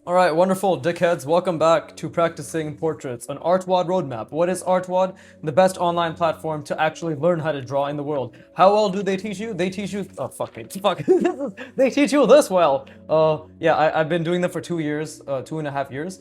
Alright, wonderful dickheads. Welcome back to Practicing Portraits, an artwod roadmap. What is artwod? The best online platform to actually learn how to draw in the world. How well do they teach you? They teach you. Oh, fuck me. Fuck. They teach you this well. Yeah, I've been doing them for 2 years, 2.5 years.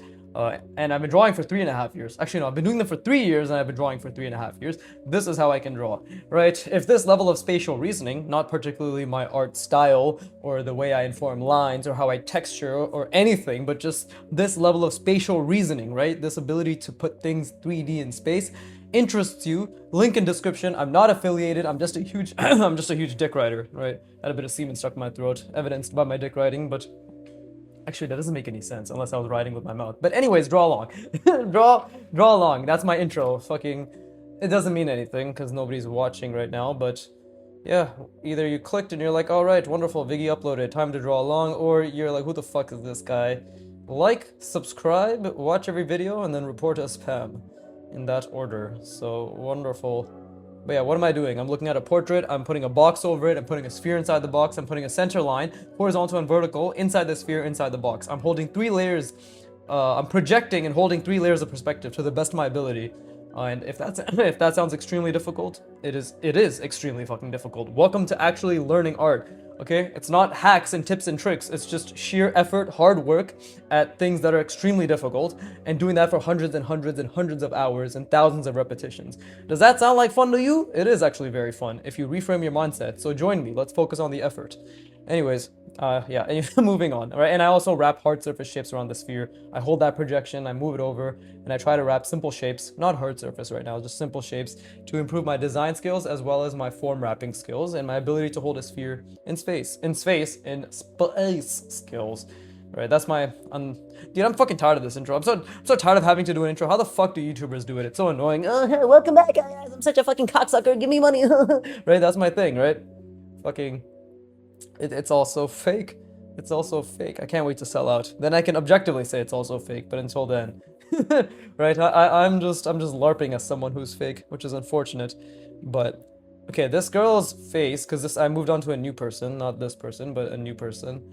And I've been drawing for 3.5 years. Actually, no, I've been doing them for 3 years and I've been drawing for 3.5 years. This is how I can draw, right? If this level of spatial reasoning, not particularly my art style or the way I inform lines or how I texture or anything, but just this level of spatial reasoning, right? This ability to put things 3D in space interests you, link in description. I'm not affiliated. I'm just a huge, I'm just a huge dick writer, right? Had a bit of semen stuck in my throat, evidenced by my dick writing, but actually, that doesn't make any sense unless I was writing with my mouth. But anyways, draw along. draw along. That's my intro. Fucking, it doesn't mean anything because nobody's watching right now. But yeah, either you clicked and you're like, all right, wonderful, Viggy uploaded, time to draw along, or you're like, who the fuck is this guy? Like, subscribe, watch every video, and then report as spam in that order. So wonderful. But yeah, what am I doing? I'm looking at a portrait, I'm putting a box over it, I'm putting a sphere inside the box, I'm putting a center line, horizontal and vertical, inside the sphere, inside the box. I'm holding 3 layers, I'm projecting and holding 3 layers of perspective to the best of my ability. And if that's if that sounds extremely difficult, it is extremely fucking difficult. Welcome to actually learning art. Okay? It's not hacks and tips and tricks. It's just sheer effort, hard work at things that are extremely difficult and doing that for hundreds and hundreds and hundreds of hours and thousands of repetitions. Does that sound like fun to you? It is actually very fun if you reframe your mindset. So join me. Let's focus on the effort. Anyways, yeah, moving on, all right? And I also wrap hard surface shapes around the sphere. I hold that projection, I move it over, and I try to wrap simple shapes, not hard surface right now, just simple shapes to improve my design skills as well as my form wrapping skills and my ability to hold a sphere in space skills. Right, that's my, dude, I'm fucking tired of this intro. I'm so tired of having to do an intro. How the fuck do YouTubers do it? It's so annoying. Hey, welcome back, guys. I'm such a fucking cocksucker. Give me money. Right, that's my thing, right? Fucking it's also fake. It's also fake. I can't wait to sell out. Then I can objectively say it's also fake. But until then, right? I'm just larping as someone who's fake, which is unfortunate. But okay, this girl's face, because this I moved on to a new person, not this person, but a new person,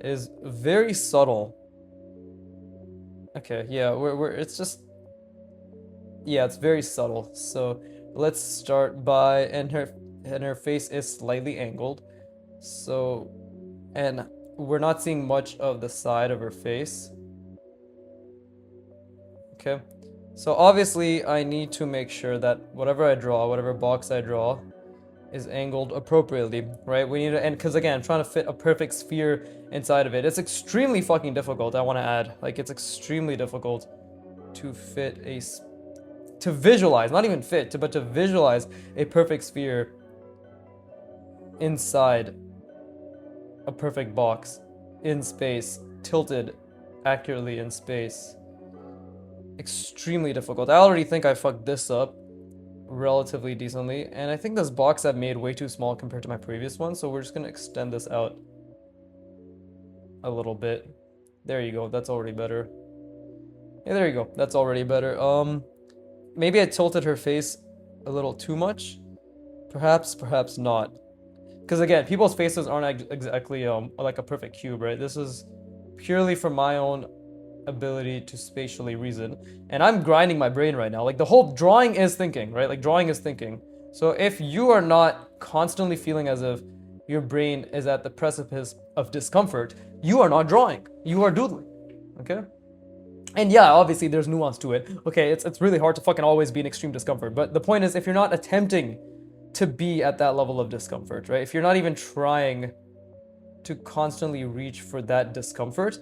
is very subtle. Okay, yeah, we're it's just yeah, it's very subtle. So let's start by and her face is slightly angled. So, and we're not seeing much of the side of her face. Okay. So obviously I need to make sure that whatever I draw, whatever box I draw, is angled appropriately, right? We need to, and because again, I'm trying to fit a perfect sphere inside of it. It's extremely fucking difficult, I want to add. Like, it's extremely difficult to fit to visualize, not even fit, but to visualize a perfect sphere inside a perfect box in space, tilted accurately in space. Extremely difficult. I already think I fucked this up relatively decently, and I think this box I've made way too small compared to my previous one, so we're just gonna extend this out a little bit. There you go, that's already better. Yeah, there you go, that's already better. Maybe I tilted her face a little too much. Perhaps not. Because again, people's faces aren't exactly like a perfect cube, right? This is purely from my own ability to spatially reason, and I'm grinding my brain right now. Like, the whole drawing is thinking, right? Like, drawing is thinking. So if you are not constantly feeling as if your brain is at the precipice of discomfort, you are not drawing. You are doodling. Okay? And yeah, obviously there's nuance to it. Okay, it's really hard to fucking always be in extreme discomfort. But the point is, if you're not attempting to be at that level of discomfort, right? If you're not even trying to constantly reach for that discomfort,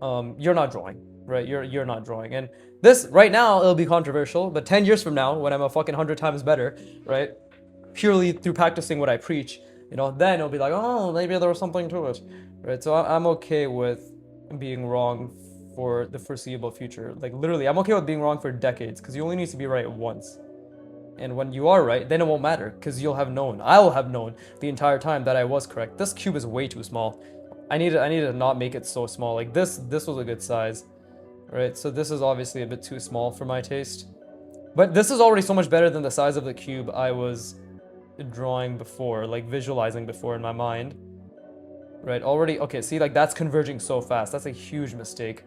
you're not drawing, right? You're not drawing. And this right now it'll be controversial, but 10 years from now, when I'm a fucking 100 times better, right? Purely through practicing what I preach, then it'll be like, oh, maybe there was something to it, right? So I'm okay with being wrong for the foreseeable future. Like, literally, I'm okay with being wrong for decades, because you only need to be right once. And when you are right, then it won't matter, because I'll have known the entire time that I was correct. This cube is way too small. I need to not make it so small. Like, this was a good size, right? So this is obviously a bit too small for my taste. But this is already so much better than the size of the cube I was drawing before, like visualizing before in my mind. right? Already, okay, see, like that's converging so fast. That's a huge mistake,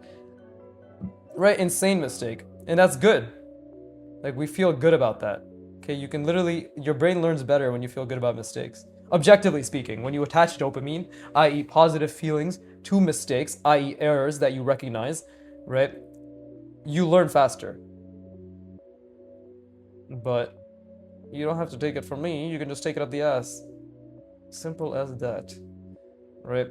right? Insane mistake. And that's good. Like we feel good about that. Okay, you can literally, your brain learns better when you feel good about mistakes. Objectively speaking, when you attach dopamine, i.e., positive feelings, to mistakes, i.e., errors that you recognize, right? You learn faster. But you don't have to take it from me, you can just take it up the ass. Simple as that, right?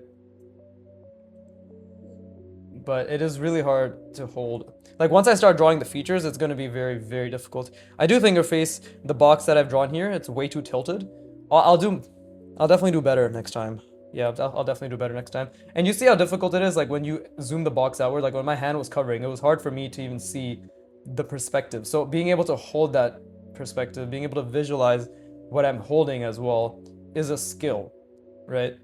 But it is really hard to hold. Like once I start drawing the features, it's going to be very, very difficult. I do think her face, the box that I've drawn here, it's way too tilted. I'll definitely do better next time. Yeah, I'll definitely do better next time. And you see how difficult it is, like when you zoom the box outward, like when my hand was covering, it was hard for me to even see the perspective. So being able to hold that perspective, being able to visualize what I'm holding as well, is a skill, right?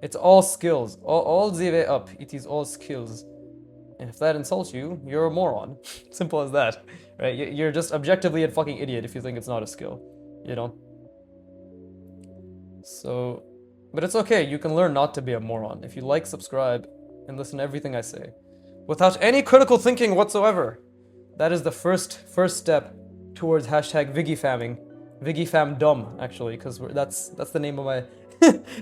It's all skills. All the way up. It is all skills. And if that insults you, you're a moron. Simple as that, right? You're just objectively a fucking idiot if you think it's not a skill, you know? So, but it's okay. You can learn not to be a moron. If you like, subscribe, and listen to everything I say. Without any critical thinking whatsoever. That is the first step towards hashtag ViggyFamming. ViggyFamDumb, actually, because that's the name of my...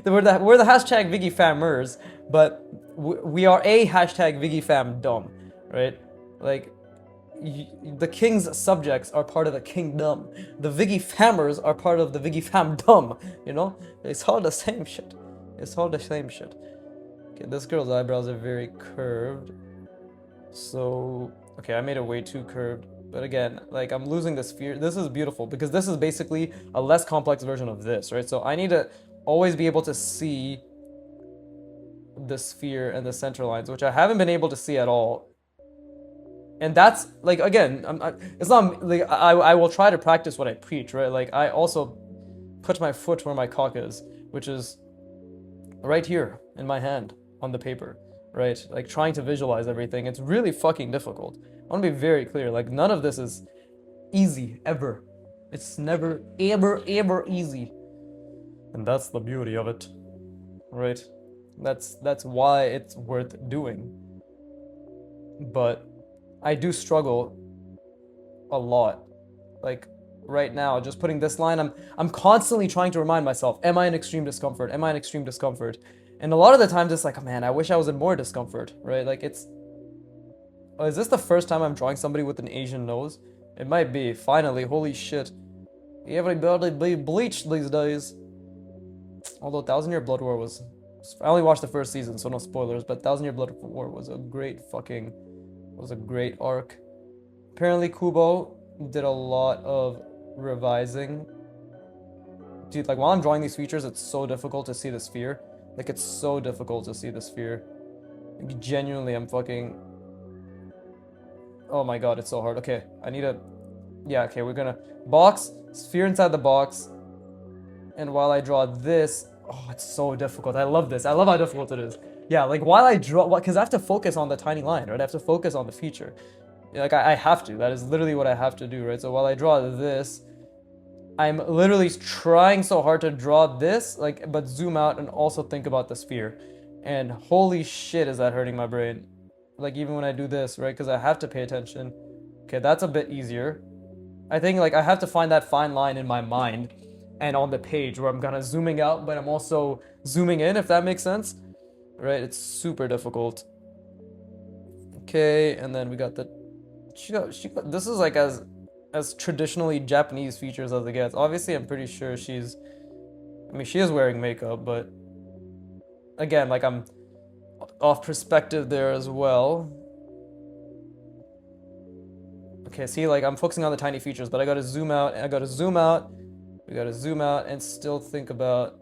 we're the hashtag ViggyFammers, but we are a hashtag ViggyFamDumb, right? Like, the king's subjects are part of the kingdom. The ViggyFammers are part of the ViggyFamDumb, you know? It's all the same shit. It's all the same shit. Okay, this girl's eyebrows are very curved. So, okay, I made it way too curved. But again, like I'm losing the sphere. This is beautiful because this is basically a less complex version of this, right? So I need to always be able to see the sphere and the center lines, which I haven't been able to see at all. And that's like, again, it's not like I will try to practice what I preach, right? Like I also put my foot where my cock is, which is right here in my hand on the paper, right? Like trying to visualize everything. It's really fucking difficult. I want to be very clear, like none of this is easy, ever. It's never, ever easy. And that's the beauty of it, right? That's why it's worth doing. But I do struggle a lot. Like right now, just putting this line, I'm constantly trying to remind myself, am I in extreme discomfort? Am I in extreme discomfort? And a lot of the times it's like, oh, man, I wish I was in more discomfort, right? Like it's, oh, is this the first time I'm drawing somebody with an Asian nose? It might be. Finally, holy shit. Everybody be bleached these days. Although 1,000-Year Blood War was... I only watched the first season, so no spoilers, but 1,000-Year Blood War was a great fucking... was a great arc. Apparently Kubo did a lot of revising. Dude, like while I'm drawing these features, it's so difficult to see the sphere. Like it's so difficult to see the sphere. Like, genuinely, I'm fucking... Oh my god, it's so hard. Okay, I need a... Yeah, okay, we're gonna... Box, sphere inside the box. And while I draw this... Oh, it's so difficult. I love this. I love how difficult it is. Yeah, like while I draw... Because I have to focus on the tiny line, right? I have to focus on the feature. Like, I have to. That is literally what I have to do, right? So while I draw this, I'm literally trying so hard to draw this, like, but zoom out and also think about the sphere. And holy shit, is that hurting my brain. Like even when I do this, right? Because I have to pay attention. Okay, that's a bit easier. I think like I have to find that fine line in my mind and on the page where I'm kind of zooming out, but I'm also zooming in, if that makes sense. Right? It's super difficult. Okay, and then we got the... this is like as traditionally Japanese features as it gets. Obviously, I'm pretty sure she's... I mean, she is wearing makeup, but... Again, like I'm... off perspective there as well. Okay, see, like I'm focusing on the tiny features, but I gotta zoom out, and I gotta zoom out. We gotta zoom out and still think about...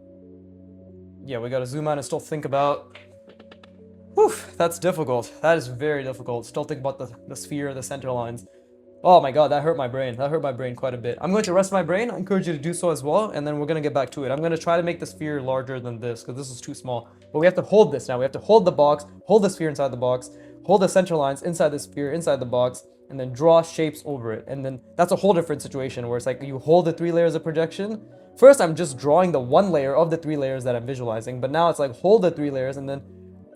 Yeah, we gotta zoom out and still think about... Whew, that's difficult. That is very difficult. Still think about the sphere, the center lines. Oh my god, that hurt my brain. That hurt my brain quite a bit. I'm going to rest my brain. I encourage you to do so as well, and then we're gonna get back to it. I'm gonna try to make the sphere larger than this, because this is too small. But we have to hold this now. We have to hold the box, hold the sphere inside the box, hold the center lines inside the sphere, inside the box, and then draw shapes over it. And then that's a whole different situation where it's like you hold the 3 layers of projection. First, I'm just drawing the 1 layer of the 3 layers that I'm visualizing, but now it's like hold the 3 layers and then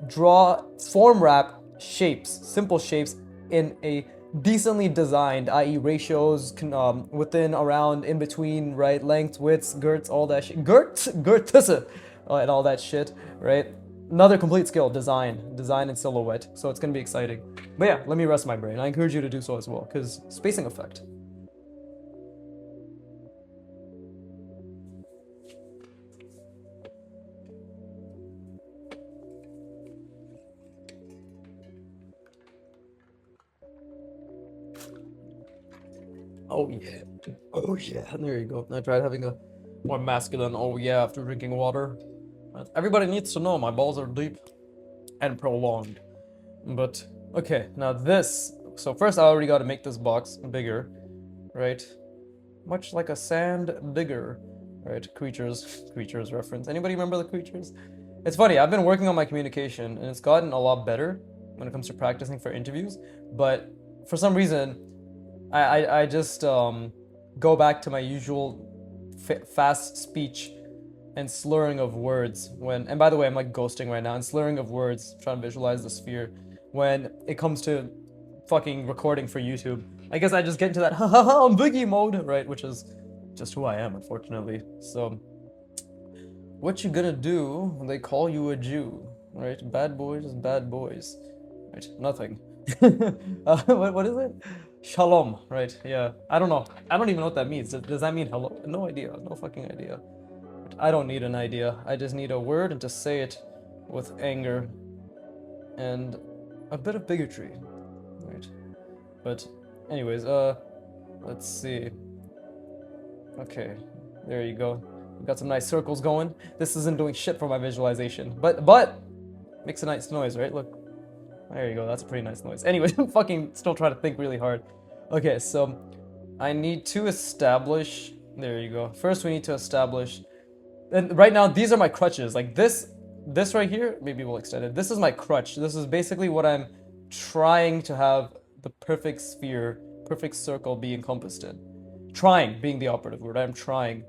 draw, form wrap shapes, simple shapes in a decently designed, i.e. ratios, within, around, in between, right? Length, widths, girths, all that shit. Girths, and all that shit, right? Another complete skill, design and silhouette. So it's gonna be exciting. But yeah, let me rest my brain. I encourage you to do so as well, because spacing effect. Oh yeah. Oh yeah. There you go. I tried having a more masculine oh yeah after drinking water. Everybody needs to know my balls are deep and prolonged. But okay, now this. So first I already got to make this box bigger, right? Much like a sand digger, right? Creatures reference. Anybody remember the creatures? It's funny, I've been working on my communication and it's gotten a lot better when it comes to practicing for interviews, but for some reason I just go back to my usual fast speech and slurring of words when, and by the way, I'm like ghosting right now, and slurring of words, trying to visualize the sphere when it comes to fucking recording for YouTube. I guess I just get into that ha ha ha I'm Biggie mode, right? Which is just who I am, unfortunately. So, what you gonna do when they call you a Jew, right? Bad boys is bad boys, right? Nothing. What is it? Shalom, right? Yeah. I don't know. I don't even know what that means. Does that mean hello? No idea. No fucking idea. I don't need an idea. I just need a word and to say it with anger and a bit of bigotry, right? But anyways, let's see. Okay, there you go. We got some nice circles going. This isn't doing shit for my visualization, but makes a nice noise, right? Look. There you go, that's a pretty nice noise. Anyway, I'm fucking still trying to think really hard. Okay, so I need to establish, there you go. First we need to establish, and right now these are my crutches. Like this right here, maybe we'll extend it. This is my crutch. This is basically what I'm trying to have the perfect sphere, perfect circle be encompassed in. Trying being the operative word, I'm trying.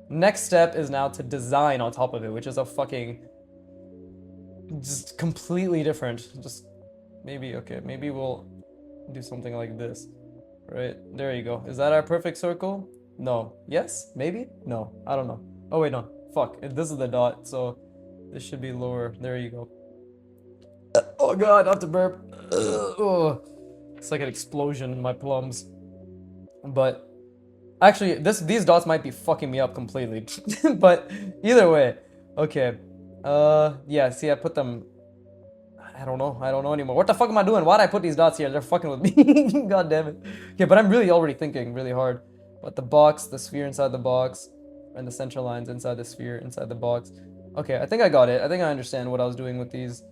Next step is now to design on top of it, which is a fucking, just completely different, just maybe, okay, maybe we'll do something like this, right? There you go. Is that our perfect circle? No. Yes? Maybe? No. I don't know. Oh wait, no. Fuck. This is the dot, so this should be lower. There you go. Oh god, I have to burp. Oh. It's like an explosion in my plums. But actually, these dots might be fucking me up completely. But either way, okay. Yeah, see, I put them, I don't know anymore. What the fuck am I doing? Why'd I put these dots here? They're fucking with me. God damn it. Okay, but I'm really already thinking really hard. But the box, the sphere inside the box, and the center lines inside the sphere, inside the box. Okay, I think I got it. I think I understand what I was doing with these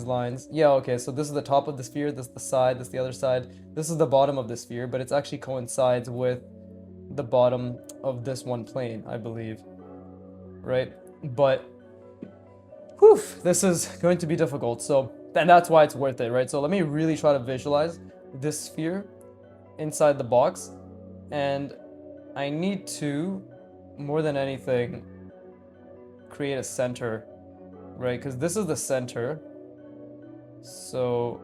lines. Yeah, okay, so this is the top of the sphere, this is the side, this is the other side. This is the bottom of the sphere, but it actually coincides with the bottom of this one plane, I believe. Right? But whew, this is going to be difficult, so, and that's why it's worth it, right? So let me really try to visualize this sphere inside the box, and I need to, more than anything, create a center, right? Because this is the center, so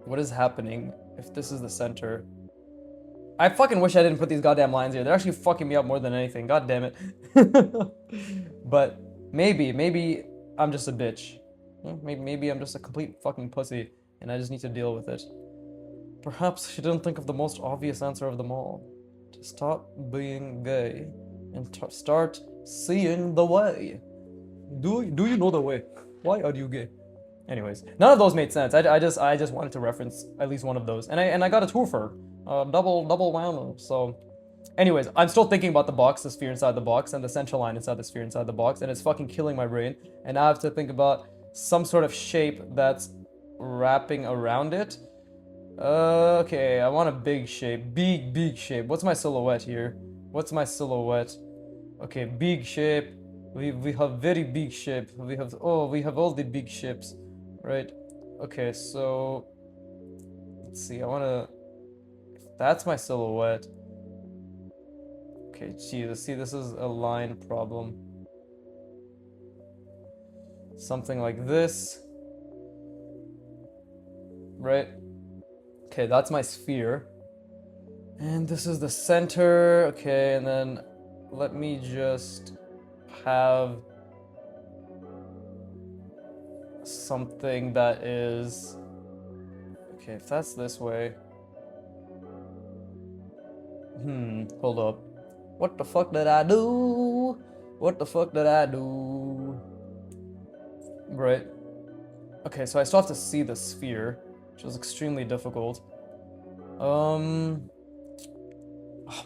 what is happening if this is the center? I fucking wish I didn't put these goddamn lines here. They're actually fucking me up more than anything, god damn it. But maybe I'm just a bitch. Maybe I'm just a complete fucking pussy, and I just need to deal with it. Perhaps she didn't think of the most obvious answer of them all. To stop being gay and start seeing the way. Do you know the way? Why are you gay? Anyways, none of those made sense. I just wanted to reference at least one of those, and I got a twofer, double whammy. So, anyways, I'm still thinking about the box, the sphere inside the box, and the central line inside the sphere inside the box, and it's fucking killing my brain. And I have to think about some sort of shape that's wrapping around it. Okay, I want a big shape, big shape. What's my silhouette here? What's my silhouette? Okay, big shape. We have very big shape. We have all the big shapes, right? Okay, so Let's see, I wanna... That's my silhouette. Okay, Jesus, see, this is a line problem. Something like this. Right? Okay, that's my sphere. And this is the center. Okay, and then let me just have something that is... Okay, if that's this way... hold up. What the fuck did I do? What the fuck did I do? Right. Okay, so I still have to see the sphere, which is extremely difficult. Oh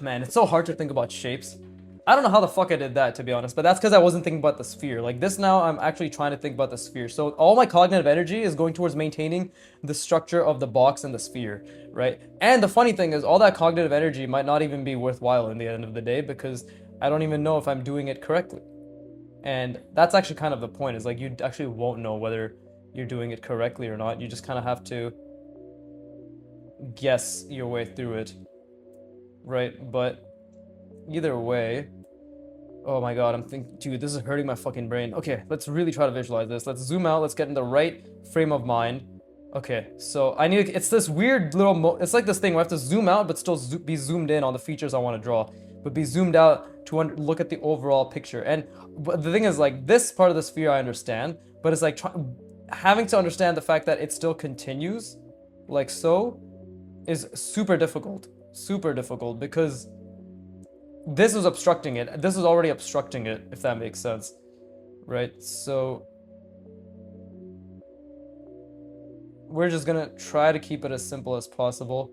man, it's so hard to think about shapes. I don't know how the fuck I did that, to be honest, but that's because I wasn't thinking about the sphere. Like this now, I'm actually trying to think about the sphere. So all my cognitive energy is going towards maintaining the structure of the box and the sphere, right? And the funny thing is, all that cognitive energy might not even be worthwhile in the end of the day because I don't even know if I'm doing it correctly. And that's actually kind of the point, is like you actually won't know whether you're doing it correctly or not. You just kind of have to guess your way through it, right? But either way, oh my god, I'm thinking, dude, this is hurting my fucking brain. Okay, let's really try to visualize this. Let's zoom out, let's get in the right frame of mind. Okay, so I need, it's this weird little, it's like this thing where I have to zoom out but still be zoomed in on the features I want to draw, but be zoomed out to look at the overall picture. And the thing is, like, this part of the sphere I understand, but it's like having to understand the fact that it still continues, like so, is super difficult because this is obstructing it. This is already obstructing it, if that makes sense, right? So we're just gonna try to keep it as simple as possible.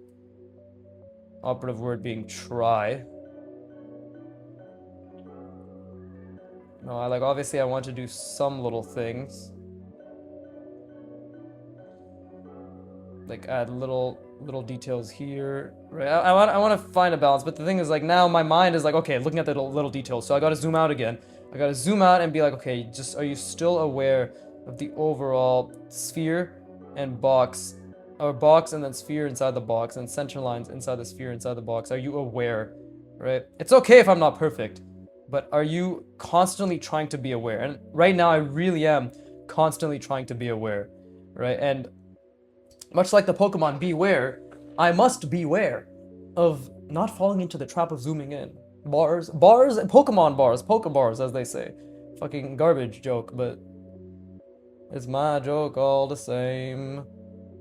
Operative word being try. No, obviously I want to do some little things. Like add little details here, right? I want to find a balance, but the thing is, like, now my mind is like, okay, looking at the little details, so I gotta zoom out again. I gotta zoom out and be like, okay, just, are you still aware of the overall sphere and box, or box and then sphere inside the box, and center lines inside the sphere inside the box? Are you aware, right? It's okay if I'm not perfect, but are you constantly trying to be aware? And right now I really am constantly trying to be aware, right? And much like the Pokemon Beware, I must beware of not falling into the trap of zooming in. Bars, Pokemon bars, Pokebars, as they say. Fucking garbage joke, but it's my joke all the same.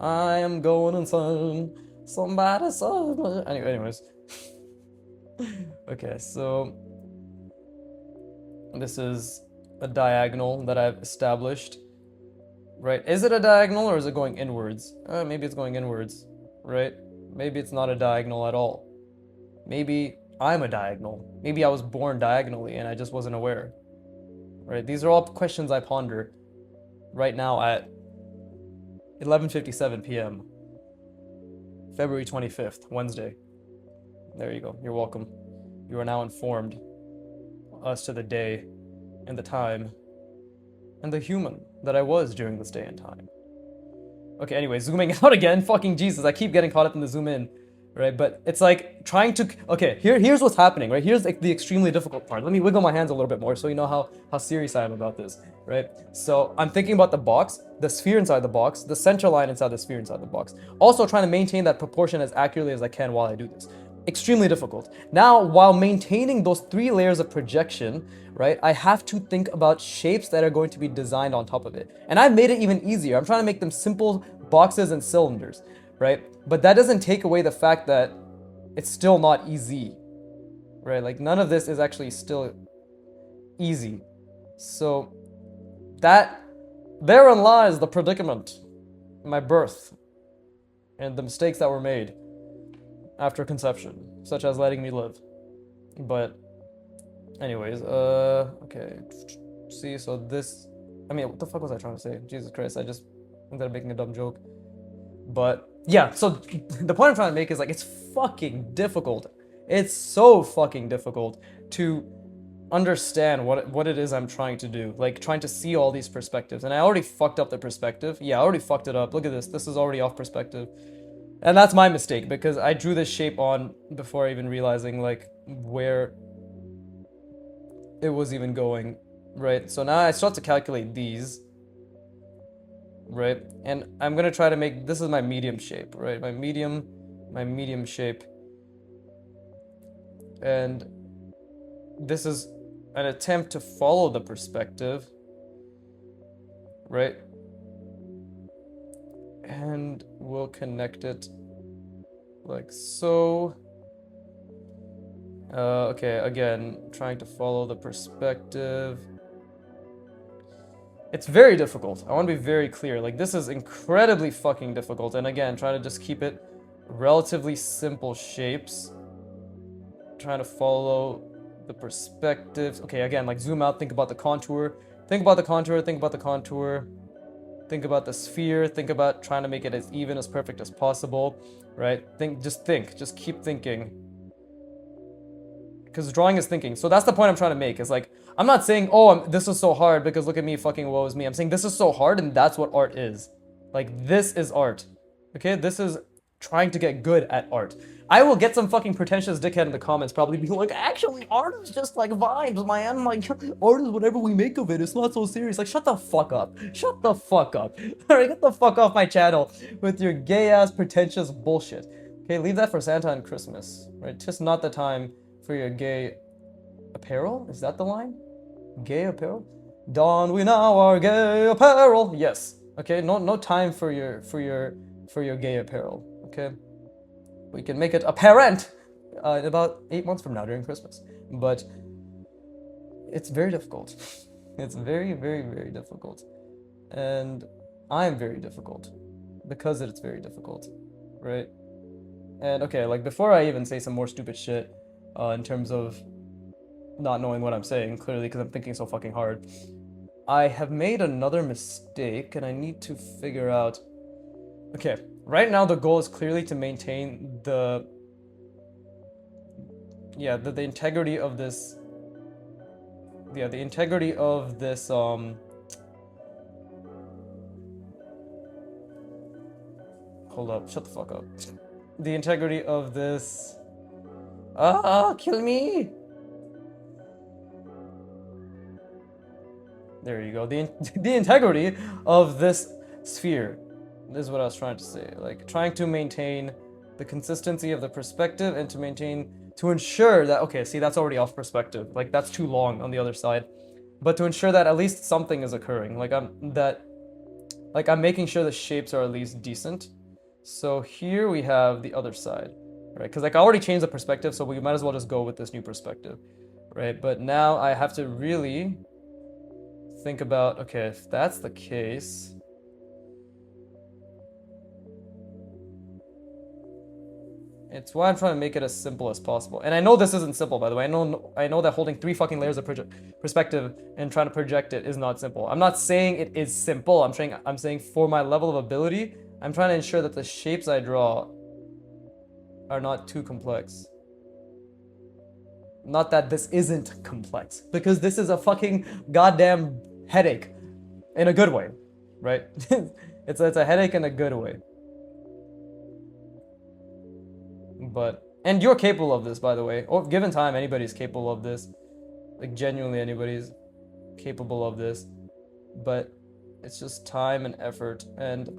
I am going insane. Somebody save me. Anyways. Okay, so this is a diagonal that I've established. Right, is it a diagonal or is it going inwards? Maybe it's going inwards, right? Maybe it's not a diagonal at all. Maybe I'm a diagonal. Maybe I was born diagonally and I just wasn't aware. Right, these are all questions I ponder right now at 11:57 p.m. February 25th, Wednesday. There you go, you're welcome. You are now informed as to the day and the time and the human that I was during this day and time. Okay, anyway, zooming out again. Fucking Jesus, I keep getting caught up in the zoom in, right? But it's like trying to... Okay, here's what's happening, right? Here's like the extremely difficult part. Let me wiggle my hands a little bit more so you know how serious I am about this, right? So I'm thinking about the box, the sphere inside the box, the center line inside the sphere inside the box. Also trying to maintain that proportion as accurately as I can while I do this. Extremely difficult. Now, while maintaining those 3 layers of projection, right, I have to think about shapes that are going to be designed on top of it. And I've made it even easier. I'm trying to make them simple boxes and cylinders, right? But that doesn't take away the fact that it's still not easy, right? Like, none of this is actually still easy. So therein lies the predicament, my birth, and the mistakes that were made after conception, such as letting me live. But anyways, okay. See, so this, I mean, what the fuck was I trying to say? Jesus Christ, I just ended up making a dumb joke. But yeah, so the point I'm trying to make is, like, it's fucking difficult. It's so fucking difficult to understand what it is I'm trying to do. Like, trying to see all these perspectives. And I already fucked up the perspective. Yeah, I already fucked it up. Look at this. This is already off perspective. And that's my mistake because I drew this shape on before even realizing like where it was even going, right? So now I start to calculate these, right? And I'm gonna try to make, this is my medium shape, right? My medium shape. And this is an attempt to follow the perspective, right? And we'll connect it like so. Okay, again, trying to follow the perspective. It's very difficult. I want to be very clear. Like, this is incredibly fucking difficult. And again, trying to just keep it relatively simple shapes. Trying to follow the perspectives. Okay, again, like zoom out, think about the contour. Think about the contour, think about the contour. Think about the sphere. Think about trying to make it as even, as perfect as possible. Right? Just keep thinking. Because drawing is thinking. So that's the point I'm trying to make. Is like, I'm not saying, oh, this is so hard because look at me, fucking woe is me. I'm saying this is so hard and that's what art is. Like, this is art. Okay? This is trying to get good at art. I will get some fucking pretentious dickhead in the comments probably being like, actually, art is just like vibes, man. Like, art is whatever we make of it. It's not so serious. Like, shut the fuck up. Shut the fuck up. Alright, get the fuck off my channel with your gay-ass pretentious bullshit. Okay, leave that for Santa and Christmas. Right? Just not the time for your gay apparel? Is that the line? Gay apparel? Don we now our gay apparel. Yes. Okay, no time for your gay apparel. Okay? We can make it apparent in about 8 months from now during Christmas. But it's very difficult. It's very, very, very difficult. And I'm very difficult because it's very difficult, right? And okay, like before I even say some more stupid shit in terms of not knowing what I'm saying, clearly because I'm thinking so fucking hard, I have made another mistake and I need to figure out... Okay, right now the goal is clearly to maintain the integrity of this... Yeah, the integrity of this, Hold up, shut the fuck up. The integrity of this... kill me! There you go. The integrity of this sphere. This is what I was trying to say. Like, trying to maintain the consistency of the perspective and to ensure that, okay, see, that's already off perspective. Like, that's too long on the other side. But to ensure that at least something is occurring. Like, I'm making sure the shapes are at least decent. So here we have the other side, right? Because, like, I already changed the perspective, so we might as well just go with this new perspective, right? But now I have to really think about, okay, if that's the case... It's why I'm trying to make it as simple as possible. And I know this isn't simple, by the way. I know that holding 3 fucking layers of perspective and trying to project it is not simple. I'm not saying it is simple. I'm saying for my level of ability, I'm trying to ensure that the shapes I draw are not too complex. Not that this isn't complex, because this is a fucking goddamn headache in a good way, right? It's a headache in a good way. But, and you're capable of this, by the way. Or given time, anybody's capable of this. Like, genuinely anybody's capable of this. But it's just time and effort. And,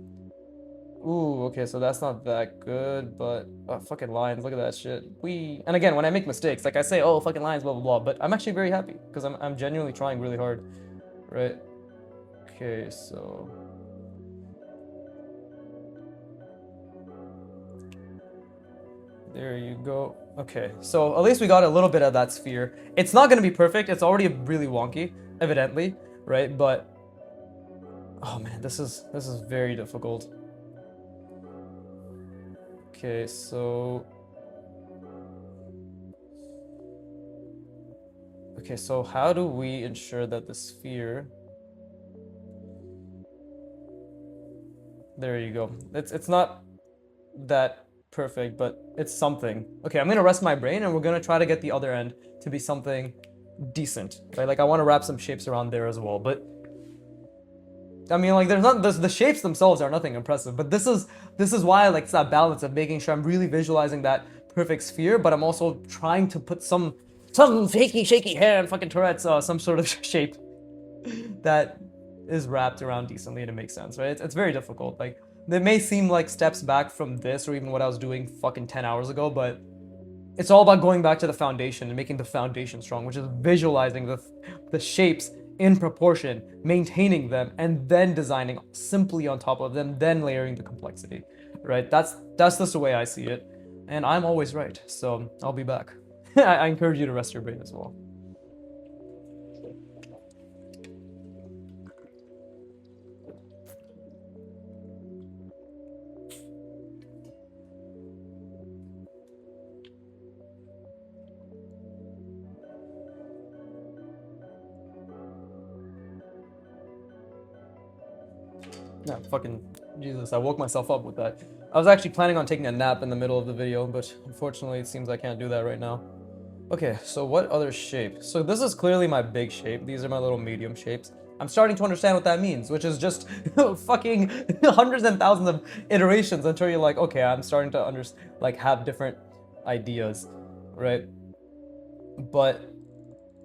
ooh, okay, so that's not that good, but, fucking lines, look at that shit. And again, when I make mistakes, like I say, oh, fucking lines, blah, blah, blah, but I'm actually very happy, because I'm genuinely trying really hard, right? Okay, so... There you go. Okay, so at least we got a little bit of that sphere. It's not gonna be perfect. It's already really wonky, evidently, right? But oh man, this is very difficult. Okay, so how do we ensure that the sphere... There you go. It's not that perfect, but it's something. Okay, I'm gonna rest my brain and we're gonna try to get the other end to be something decent, right? Like, I want to wrap some shapes around there as well, but I mean, like, there's not the shapes themselves are nothing impressive, but this is why I like it's that balance of making sure I'm really visualizing that perfect sphere, but I'm also trying to put some shaky hand, fucking Tourette's, some sort of shape that is wrapped around decently to make sense, right? It's very difficult. Like, they may seem like steps back from this or even what I was doing fucking 10 hours ago, but it's all about going back to the foundation and making the foundation strong, which is visualizing the shapes in proportion, maintaining them, and then designing simply on top of them, then layering the complexity, right? That's just the way I see it, and I'm always right. So I'll be back. I encourage you to rest your brain as well. Yeah, fucking Jesus, I woke myself up with that. I was actually planning on taking a nap in the middle of the video, but unfortunately it seems I can't do that right now. Okay, so what other shape? So this is clearly my big shape. These are my little medium shapes. I'm starting to understand what that means, which is just fucking hundreds and thousands of iterations until you're like, okay, I'm starting to have different ideas, right? But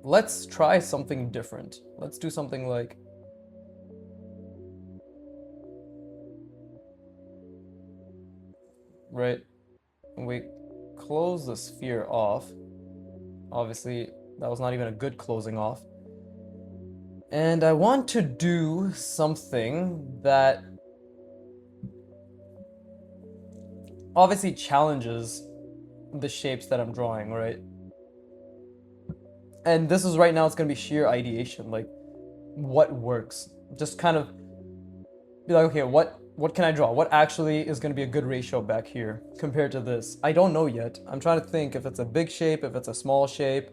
let's try something different. Let's do something like, right? We close the sphere off. Obviously, that was not even a good closing off. And I want to do something that obviously challenges the shapes that I'm drawing, right? And this is right now, it's gonna be sheer ideation, like what works. Just kind of be like, okay, what can I draw? What actually is gonna be a good ratio back here compared to this? I don't know yet. I'm trying to think if it's a big shape, if it's a small shape.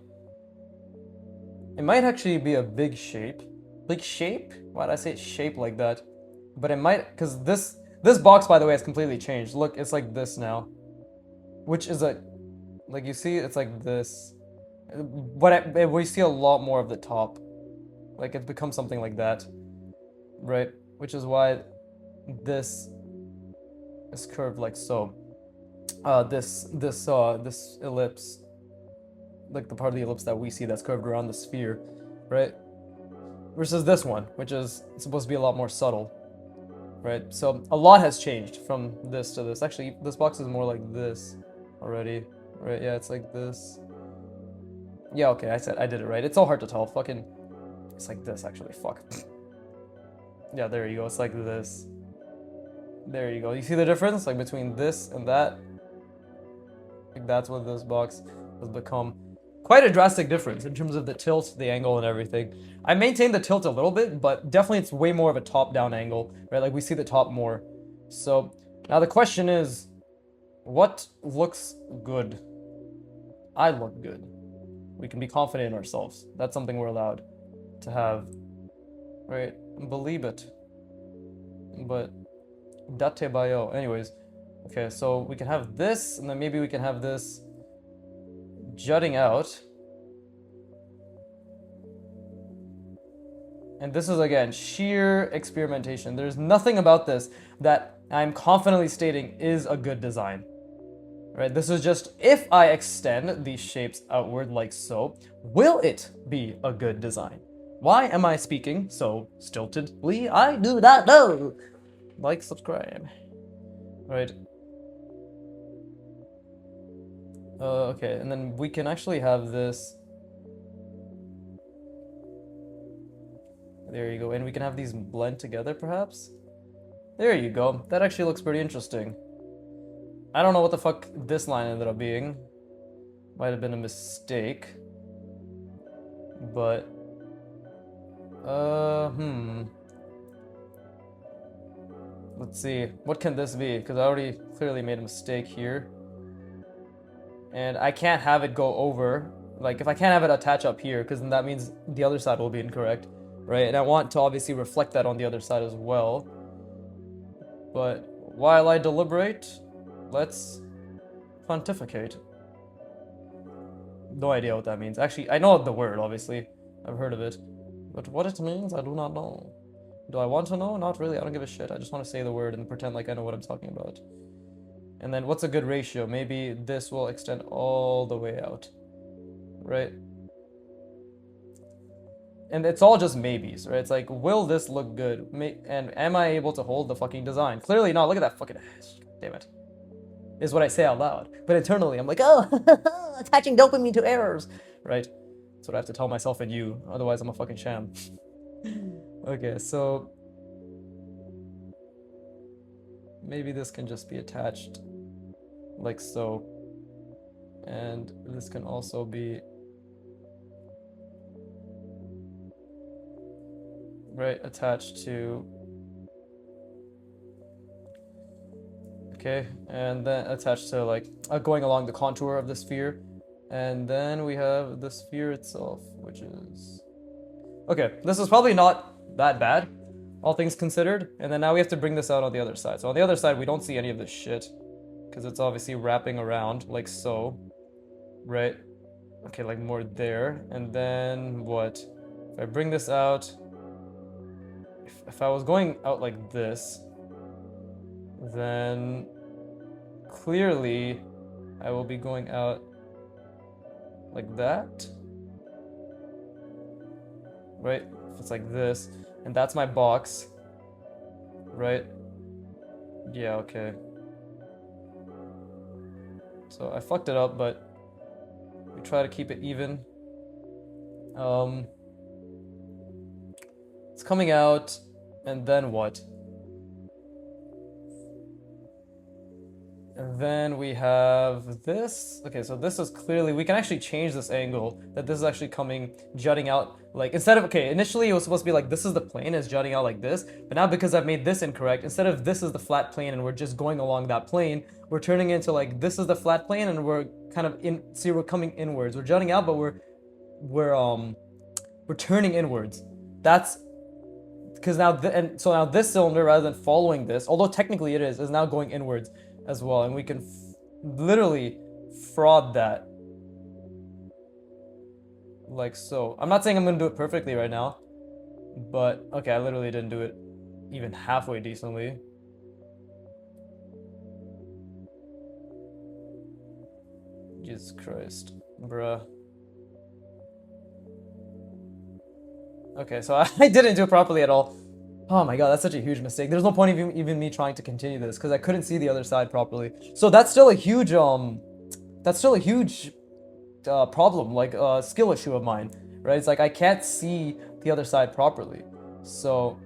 It might actually be a big shape. Big shape? Why'd I say shape like that? But it might, because this box, by the way, has completely changed. Look, it's like this now. Which is like you see, it's like this. But we see a lot more of the top. Like it becomes something like that. Right? Which is why this is curved like so. This ellipse, like the part of the ellipse that we see that's curved around the sphere, right? Versus this one, which is supposed to be a lot more subtle, right? So a lot has changed from this to this. Actually, this box is more like this already, right? Yeah, it's like this. Yeah, okay, I did it right. It's so hard to tell. Fucking, it's like this actually. Fuck. Yeah, there you go. It's like this. There you go. You see the difference, like between this and that? Like that's what this box has become. Quite a drastic difference in terms of the tilt, the angle, and everything. I maintained the tilt a little bit, but definitely it's way more of a top-down angle, right? Like we see the top more. So now the question is, what looks good? I look good. We can be confident in ourselves. That's something we're allowed to have, right? Believe it. But date bayo. Anyways, okay, so we can have this, and then maybe we can have this jutting out. And this is, again, sheer experimentation. There's nothing about this that I'm confidently stating is a good design. Right? This is just, if I extend these shapes outward like so, will it be a good design? Why am I speaking so stiltedly? I do not know. Like, subscribe. Right. Okay, and then we can actually have this. There you go, and we can have these blend together, perhaps? There you go. That actually looks pretty interesting. I don't know what the fuck this line ended up being. Might have been a mistake. But... Let's see. What can this be? Because I already clearly made a mistake here. And I can't have it go over. Like, if I can't have it attach up here, because then that means the other side will be incorrect. Right? And I want to obviously reflect that on the other side as well. But while I deliberate, let's pontificate. No idea what that means. Actually, I know the word, obviously. I've heard of it. But what it means, I do not know. Do I want to know? Not really. I don't give a shit. I just want to say the word and pretend like I know what I'm talking about. And then what's a good ratio? Maybe this will extend all the way out, right? And it's all just maybes, right? It's like, will this look good? And am I able to hold the fucking design? Clearly not. Look at that fucking... Damn it. Is what I say out loud. But internally, I'm like, oh, attaching dopamine to errors, right? That's what I have to tell myself and you. Otherwise, I'm a fucking sham. Okay, so... maybe this can just be attached like so. And this can also be... right, attached to... okay, and then attached to like going along the contour of the sphere. And then we have the sphere itself, which is... okay, this is probably not that bad, all things considered. And then now we have to bring this out on the other side. So on the other side, we don't see any of this shit, because it's obviously wrapping around, like so. Right? Okay, like more there. And then what? If I bring this out... if I was going out like this, then clearly I will be going out like that. Right? If it's like this, and that's my box, right? Yeah, okay. So I fucked it up, but we try to keep it even. It's coming out, and then what? And then we have this. Okay, so this is clearly, we can actually change this angle, that this is actually coming, jutting out, like, instead of, okay, initially it was supposed to be like, this is the plane, it's jutting out like this, but now because I've made this incorrect, instead of this is the flat plane and we're just going along that plane, we're turning into like, this is the flat plane and we're kind of in, see, we're coming inwards. We're jutting out, but we're turning inwards. That's, because now, and so now this cylinder, rather than following this, although technically it is now going inwards as well, and we can literally fraud that like so. I'm not saying I'm gonna do it perfectly right now, but okay, I literally didn't do it even halfway decently. Jesus Christ, bruh. Okay, so I didn't do it properly at all. Oh my god, that's such a huge mistake. There's no point even me trying to continue this because I couldn't see the other side properly. So that's still a huge problem, like a skill issue of mine, right? It's like I can't see the other side properly. So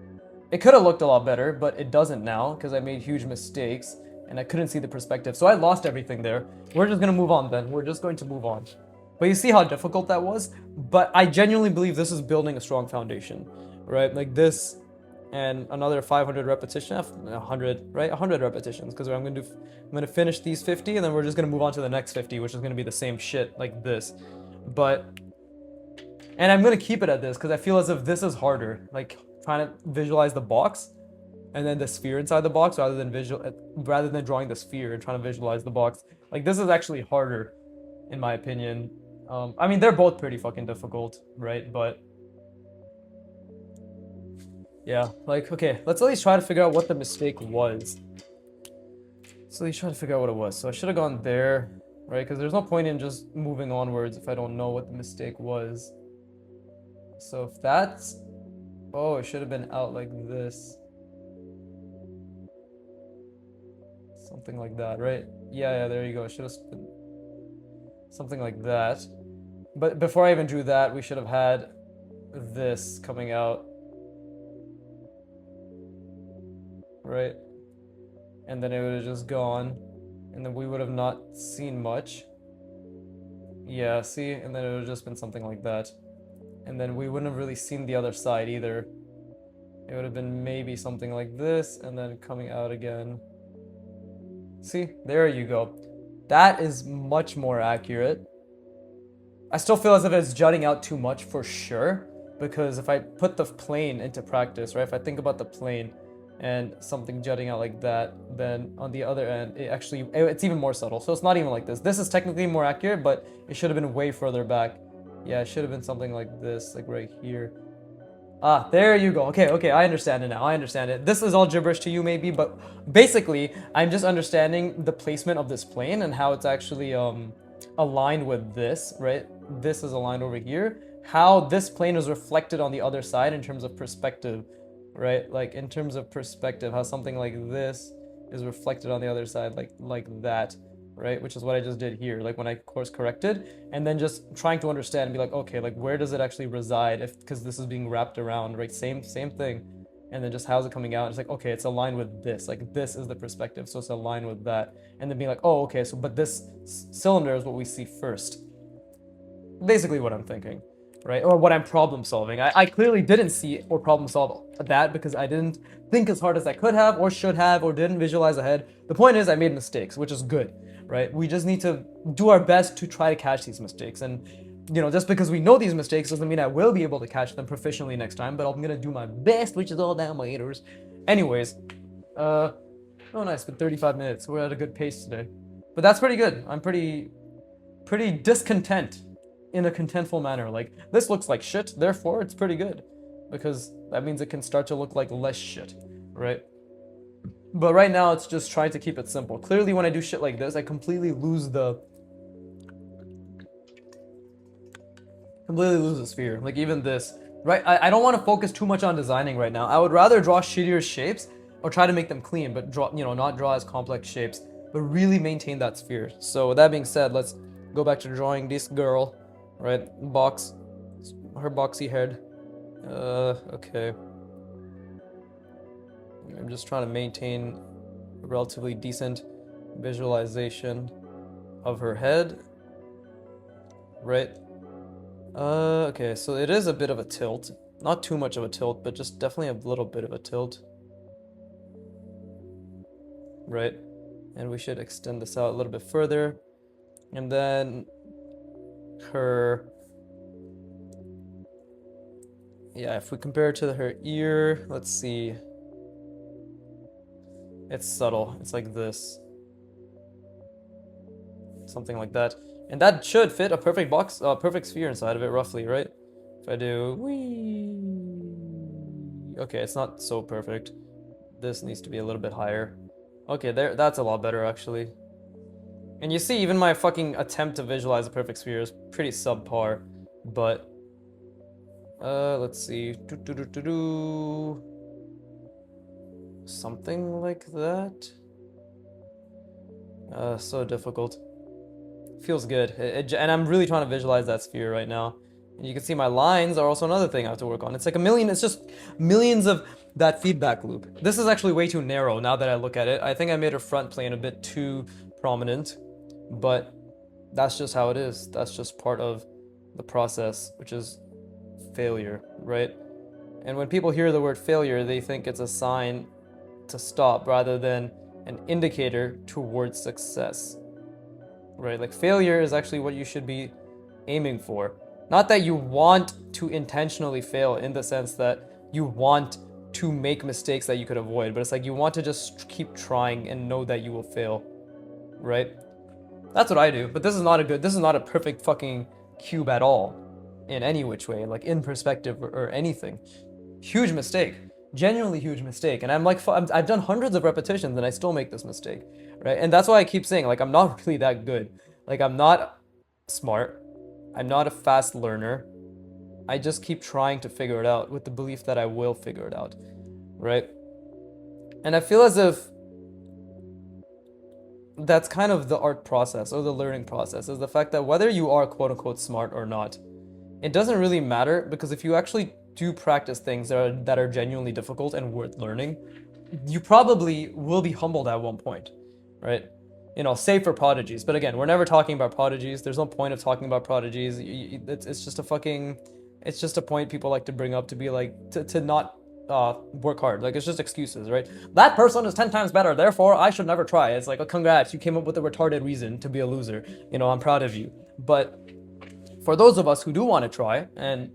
it could have looked a lot better, but it doesn't now because I made huge mistakes and I couldn't see the perspective. So I lost everything there. We're just gonna move on then. We're just going to move on. But you see how difficult that was? But I genuinely believe this is building a strong foundation, right? Like this and another 500 repetitions, 100, right? 100 repetitions, because I'm gonna finish these 50 and then we're just gonna move on to the next 50, which is gonna be the same shit like this. And I'm gonna keep it at this because I feel as if this is harder, like trying to visualize the box and then the sphere inside the box rather than drawing the sphere and trying to visualize the box. Like this is actually harder, in my opinion. I mean, they're both pretty fucking difficult, right? But yeah, like, okay, let's at least try to figure out what the mistake was. So let's try to figure out what it was. So I should have gone there, right? Because there's no point in just moving onwards if I don't know what the mistake was. So if that's... oh, it should have been out like this. Something like that, right? Yeah, there you go. It should have been something like that. But before I even drew that, we should have had this coming out. Right? And then it would have just gone. And then we would have not seen much. Yeah, see? And then it would have just been something like that. And then we wouldn't have really seen the other side either. It would have been maybe something like this, and then coming out again. See? There you go. That is much more accurate. I still feel as if it's jutting out too much for sure, because if I put the plane into practice, right? If I think about the plane and something jutting out like that, then on the other end, it's even more subtle. So it's not even like this. This is technically more accurate, but it should have been way further back. Yeah, it should have been something like this, like right here. Ah, there you go. Okay, okay, I understand it now. I understand it. This is all gibberish to you, maybe, but basically, I'm just understanding the placement of this plane and how it's actually aligned with this, right? This is aligned over here. How this plane is reflected on the other side in terms of perspective, right? Like in terms of perspective, how something like this is reflected on the other side, like that, right? Which is what I just did here, like when I course corrected, and then just trying to understand and be like, okay, like where does it actually reside? If because this is being wrapped around, right? Same thing, and then just how's it coming out? It's like, okay, it's aligned with this, like this is the perspective, so it's aligned with that, and then being like, oh, okay, so but this cylinder is what we see first. Basically, what I'm thinking, right? Or what I'm problem solving. I clearly didn't see or problem solve that because I didn't think as hard as I could have or should have or didn't visualize ahead. The point is I made mistakes, which is good, right? We just need to do our best to try to catch these mistakes. And, you know, just because we know these mistakes doesn't mean I will be able to catch them proficiently next time, but I'm going to do my best, which is all down my haters. Anyways, oh nice, but 35 minutes. We're at a good pace today. But that's pretty good. I'm pretty discontent in a contentful manner. Like, this looks like shit, therefore it's pretty good. Because that means it can start to look like less shit, right? But right now it's just trying to keep it simple. Clearly when I do shit like this, I completely lose the sphere. Like even this, right? I don't want to focus too much on designing right now. I would rather draw shittier shapes or try to make them clean, but draw, you know, not draw as complex shapes, but really maintain that sphere. So with that being said, let's go back to drawing this girl, right? Her boxy head. Okay. I'm just trying to maintain a relatively decent visualization of her head, right? Okay, so it is a bit of a tilt. Not too much of a tilt, but just definitely a little bit of a tilt. Right? And we should extend this out a little bit further. And then her... Yeah, if we compare it to her ear, let's see. It's subtle. It's like this. Something like that. And that should fit a perfect box, perfect sphere inside of it, roughly, right? If I do... Whee! Okay, it's not so perfect. This needs to be a little bit higher. Okay, that's a lot better, actually. And you see, even my fucking attempt to visualize a perfect sphere is pretty subpar. But... let's see. Something like that? So difficult. Feels good. And I'm really trying to visualize that sphere right now. And you can see my lines are also another thing I have to work on. It's like a million, it's just millions of that feedback loop. This is actually way too narrow now that I look at it. I think I made her front plane a bit too prominent, but that's just how it is. That's just part of the process, which is failure, right? And when people hear the word failure, they think it's a sign to stop rather than an indicator towards success, right? Like failure is actually what you should be aiming for. Not that you want to intentionally fail in the sense that you want to make mistakes that you could avoid, but it's like you want to just keep trying and know that you will fail, right? That's what I do, but this is not a perfect fucking cube at all in any which way, like in perspective or anything. Huge mistake, genuinely huge mistake. And I'm like, I've done hundreds of repetitions and I still make this mistake, right? And that's why I keep saying, like, I'm not really that good. Like, I'm not smart. I'm not a fast learner. I just keep trying to figure it out with the belief that I will figure it out, right? And I feel as if that's kind of the art process or the learning process, is the fact that whether you are quote unquote smart or not, it doesn't really matter, because if you actually do practice things that are genuinely difficult and worth learning, you probably will be humbled at one point, right? You know, save for prodigies. But again, we're never talking about prodigies. There's no point of talking about prodigies. It's just a fucking, it's just a point people like to bring up to be like, to not work hard. Like, it's just excuses, right? That person is 10 times better, therefore I should never try. It's like, oh, congrats, you came up with a retarded reason to be a loser. You know, I'm proud of you. But for those of us who do want to try and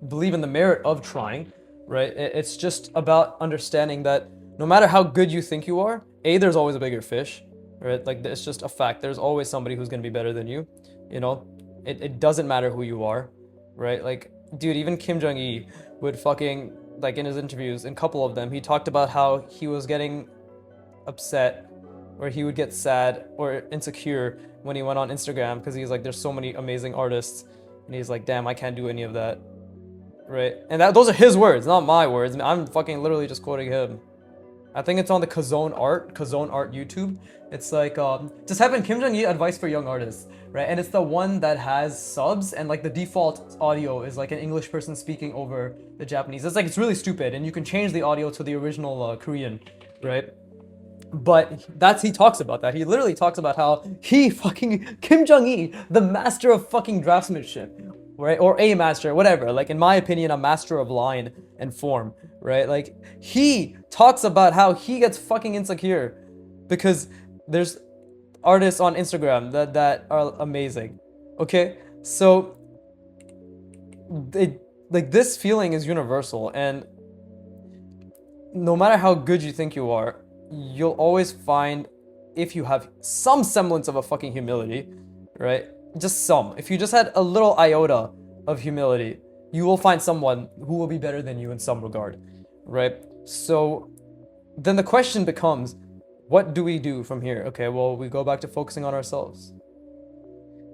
believe in the merit of trying, right? It's just about understanding that no matter how good you think you are, there's always a bigger fish, right? Like, it's just a fact. There's always somebody who's going to be better than you, you know? It doesn't matter who you are, right? Like, dude, even Kim Jong-il, would fucking, like in his interviews, in a couple of them, he talked about how he was getting upset, or he would get sad or insecure when he went on Instagram because he's like, there's so many amazing artists, and he's like, damn, I can't do any of that, right? And those are his words, not my words. I'm fucking literally just quoting him. I think it's on the Kazone Art YouTube. It's like, just type in Kim Jong-il advice for young artists, right? And it's the one that has subs, and like the default audio is like an English person speaking over the Japanese. It's like, it's really stupid, and you can change the audio to the original Korean, right? But he talks about that. He literally talks about how he fucking, Kim Jong-il, the master of fucking draftsmanship, right? Or a master, whatever. Like, in my opinion, a master of line and form, right? Like, he talks about how he gets fucking insecure because there's artists on Instagram that are amazing, okay? So, like, this feeling is universal, and no matter how good you think you are, you'll always find, if you have some semblance of a fucking humility, right? Just some. If you just had a little iota of humility, you will find someone who will be better than you in some regard, right? So then the question becomes, what do we do from here? Okay, well, we go back to focusing on ourselves.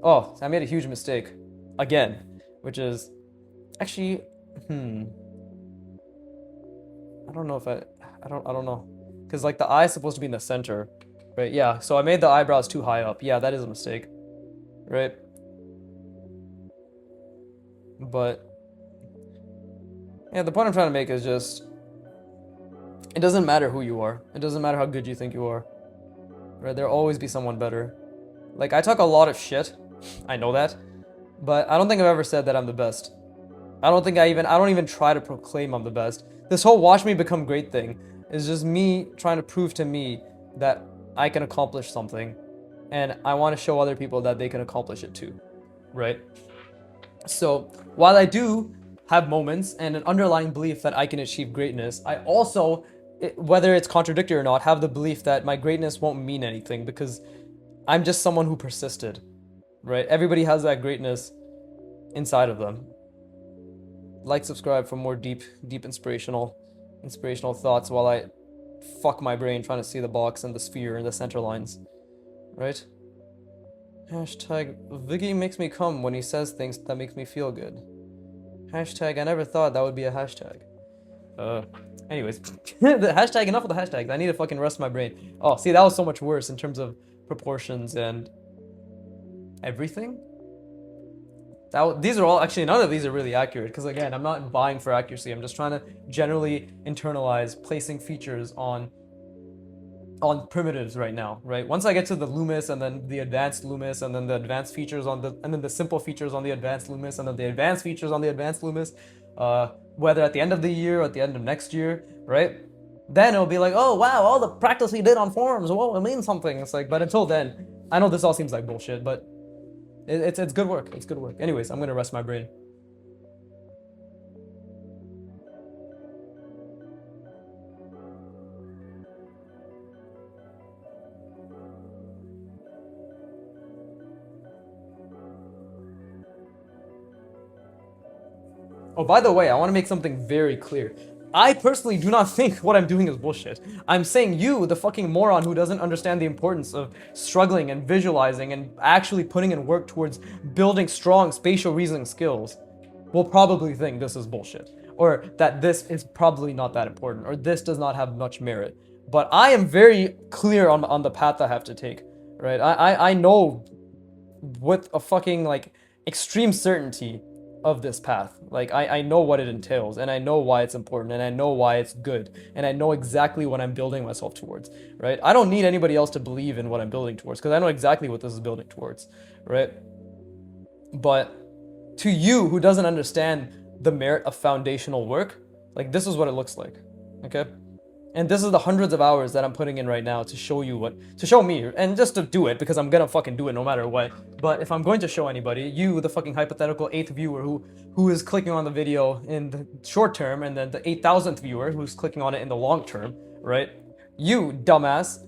Oh, I made a huge mistake again, which is actually, I don't know if I don't know. Because, like, the eye is supposed to be in the center, right? Yeah, so I made the eyebrows too high up. Yeah, that is a mistake, right? But, yeah, the point I'm trying to make is just, it doesn't matter who you are. It doesn't matter how good you think you are, right? There'll always be someone better. Like, I talk a lot of shit. I know that. But I don't think I've ever said that I'm the best. I don't even try to proclaim I'm the best. This whole watch me become great thing is just me trying to prove to me that I can accomplish something, and I want to show other people that they can accomplish it too, right? So while I do have moments and an underlying belief that I can achieve greatness, I also, whether it's contradictory or not, have the belief that my greatness won't mean anything because I'm just someone who persisted, right? Everybody has that greatness inside of them. Like, subscribe for more deep inspirational thoughts while I fuck my brain trying to see the box and the sphere and the center lines, right? Hashtag Viggy makes me come when he says things that makes me feel good. Hashtag I never thought that would be a hashtag. Anyways, the hashtag, enough of the hashtags. I need to fucking rest my brain. Oh, see, that was so much worse in terms of proportions and everything. These are all, actually, none of these are really accurate, because again, I'm not vying for accuracy. I'm just trying to generally internalize placing features on primitives right now, right? Once I get to the Loomis, and then the advanced Loomis, and then the advanced features and then the simple features on the advanced Loomis, and then the advanced features on the advanced Loomis, whether at the end of the year or at the end of next year, right? Then it'll be like, oh wow, all the practice we did on forums, well, it means something. It's like, but until then, I know this all seems like bullshit, but it's good work. It's good work. Anyways, I'm gonna rest my brain. Oh, by the way, I want to make something very clear. I personally do not think what I'm doing is bullshit. I'm saying you, the fucking moron who doesn't understand the importance of struggling and visualizing and actually putting in work towards building strong spatial reasoning skills, will probably think this is bullshit. Or that this is probably not that important, or this does not have much merit. But I am very clear on the path I have to take, right? I know with a fucking, like, extreme certainty of this path. Like, I know what it entails, and I know why it's important, and I know why it's good, and I know exactly what I'm building myself towards, right? I don't need anybody else to believe in what I'm building towards, because I know exactly what this is building towards, right? But to you who doesn't understand the merit of foundational work, like, this is what it looks like, okay? And this is the hundreds of hours that I'm putting in right now to show me, and just to do it, because I'm gonna fucking do it no matter what. But if I'm going to show anybody, you, the fucking hypothetical 8th viewer who is clicking on the video in the short term, and then the 8,000th viewer who's clicking on it in the long term, right? You, dumbass,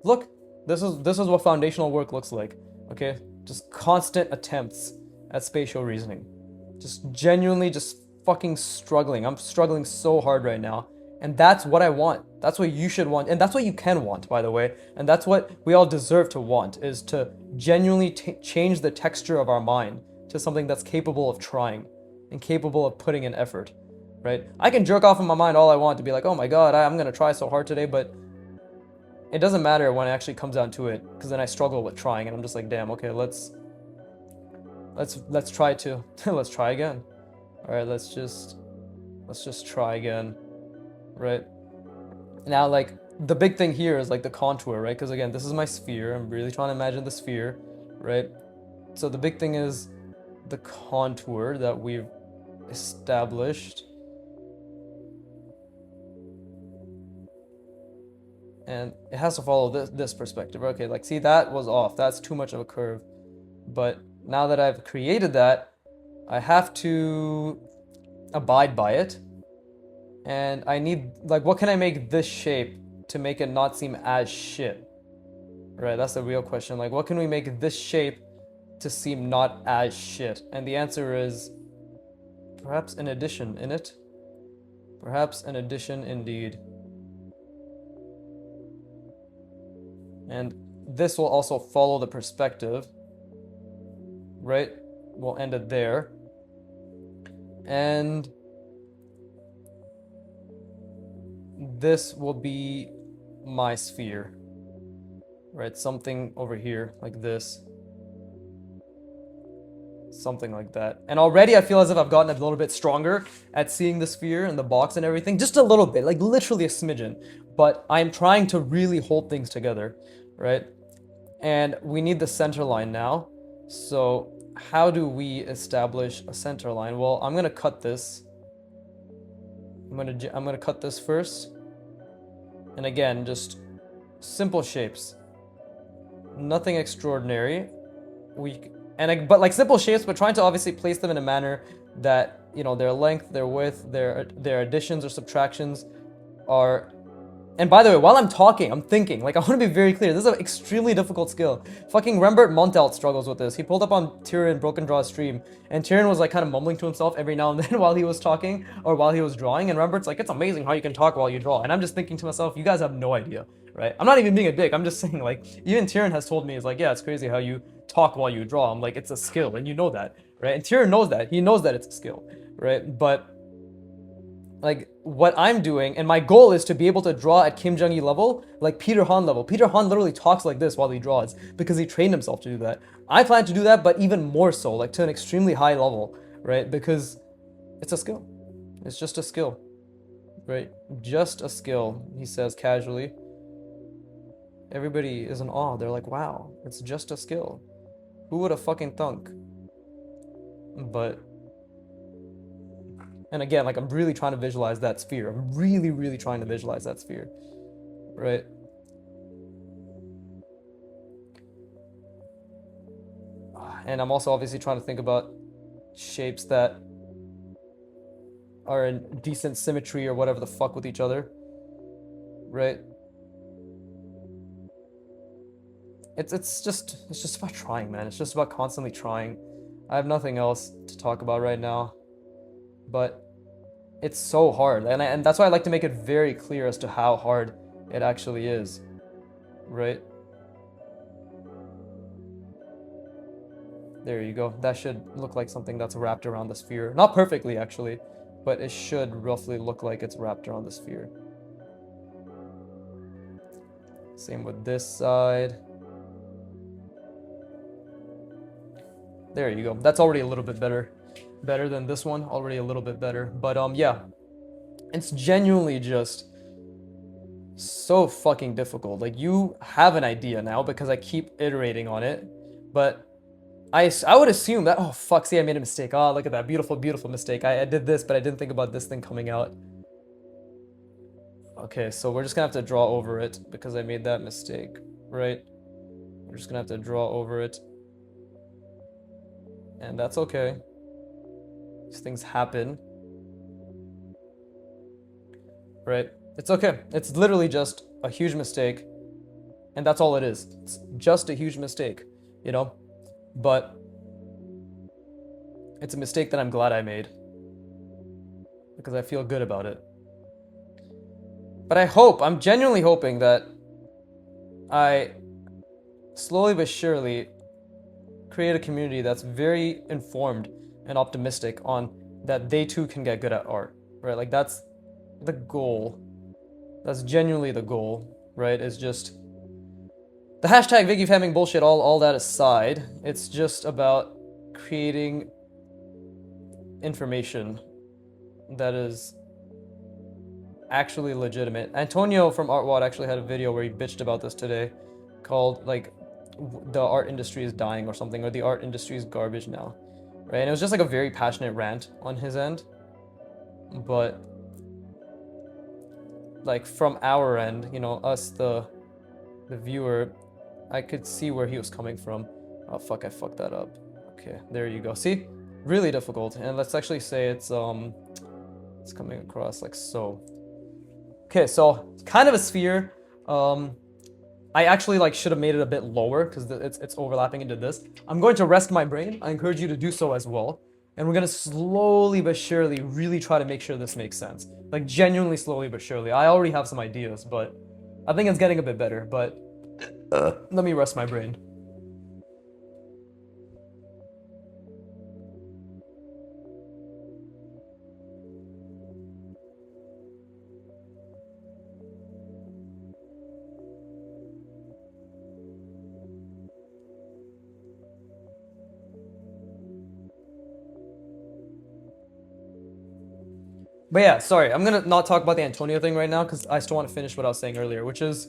look, this is what foundational work looks like, okay? Just constant attempts at spatial reasoning. Just genuinely just fucking struggling. I'm struggling so hard right now. And that's what I want. That's what you should want. And that's what you can want, by the way. And that's what we all deserve to want, is to genuinely change the texture of our mind to something that's capable of trying and capable of putting in effort, right? I can jerk off in my mind all I want to be like, oh my god, I'm going to try so hard today, but it doesn't matter when it actually comes down to it, because then I struggle with trying and I'm just like, damn, okay, let's try to let's try again. All right, let's just try again. Right now, like, the big thing here is like the contour, right? Because again, this is my sphere. I'm really trying to imagine the sphere, right? So the big thing is the contour that we've established, and it has to follow this perspective. Okay, like, see, that was off. That's too much of a curve. But now that I've created that, I have to abide by it. And I need, like, what can I make this shape to make it not seem as shit? Right, that's the real question. Like, what can we make this shape to seem not as shit? And the answer is perhaps an addition in it. Perhaps an addition indeed. And this will also follow the perspective. Right? We'll end it there. And this will be my sphere, right? Something over here like this, something like that. And already I feel as if I've gotten a little bit stronger at seeing the sphere and the box and everything, just a little bit, like literally a smidgen. But I'm trying to really hold things together, right? And we need the center line now. So how do we establish a center line? Well, I'm gonna cut this. I'm gonna cut this first. And again, just simple shapes. Nothing extraordinary. But like simple shapes, but trying to obviously place them in a manner that, you know, their length, their width, their additions or subtractions are. And by the way, while I'm talking, I'm thinking. Like, I want to be very clear. This is an extremely difficult skill. Fucking Rembert Montelt struggles with this. He pulled up on Tyrion Broken Draw's stream, and Tyrion was like kind of mumbling to himself every now and then while he was talking or while he was drawing. And Rembert's like, it's amazing how you can talk while you draw. And I'm just thinking to myself, you guys have no idea, right? I'm not even being a dick. I'm just saying, like, even Tyrion has told me, is like, yeah, it's crazy how you talk while you draw. I'm like, it's a skill, and you know that, right? And Tyrion knows that. He knows that it's a skill, right? But like, what I'm doing, and my goal is to be able to draw at Kim Jong-il level, like Peter Han level. Peter Han literally talks like this while he draws because he trained himself to do that. I plan to do that, but even more so, like to an extremely high level, right? Because it's a skill. It's just a skill, right? Just a skill, he says casually. Everybody is in awe. They're like, wow, it's just a skill. Who would have fucking thunk? But... And again, like, I'm really trying to visualize that sphere. I'm really, really trying to visualize that sphere, right? And I'm also obviously trying to think about shapes that are in decent symmetry or whatever the fuck with each other, right? It's just about trying, man. It's just about constantly trying. I have nothing else to talk about right now, but it's so hard, and that's why I like to make it very clear as to how hard it actually is, right? There you go. That should look like something that's wrapped around the sphere. Not perfectly, actually, but it should roughly look like it's wrapped around the sphere. Same with this side. There you go. That's already a little bit better. Better than this one, already a little bit better. But yeah, it's genuinely just so fucking difficult. Like, you have an idea now because I keep iterating on it, but I would assume that, oh fuck, see, I made a mistake. Oh, look at that beautiful, beautiful mistake. I did this, but I didn't think about this thing coming out. Okay, so we're just gonna have to draw over it because I made that mistake, right? We're just gonna have to draw over it, and that's okay. These things happen, right? It's okay. It's literally just a huge mistake, and that's all it is. It's just a huge mistake, you know? But it's a mistake that I'm glad I made. because I feel good about it. But I'm genuinely hoping that I slowly but surely create a community that's very informed and optimistic on that they too can get good at art, right? Like that's the goal. That's genuinely the goal, right? Is just the hashtag Viggy Famming bullshit, all that aside, it's just about creating information that is actually legitimate. Antonio from Artwod actually had a video where he bitched about this today, called like the art industry is dying or something, or the art industry is garbage now, right? And it was just like a very passionate rant on his end, but like from our end, you know, us the viewer, I could see where he was coming from. Oh fuck, I fucked that up. Okay, there you go. See, really difficult. And let's actually say it's coming across like so. Okay, so kind of a sphere. I actually like should have made it a bit lower because it's overlapping into this. I'm going to rest my brain. I encourage you to do so as well. And we're gonna slowly but surely really try to make sure this makes sense. Like genuinely slowly but surely. I already have some ideas, but I think it's getting a bit better. But let me rest my brain. But yeah, sorry, I'm gonna not talk about the Antonio thing right now because I still want to finish what I was saying earlier, which is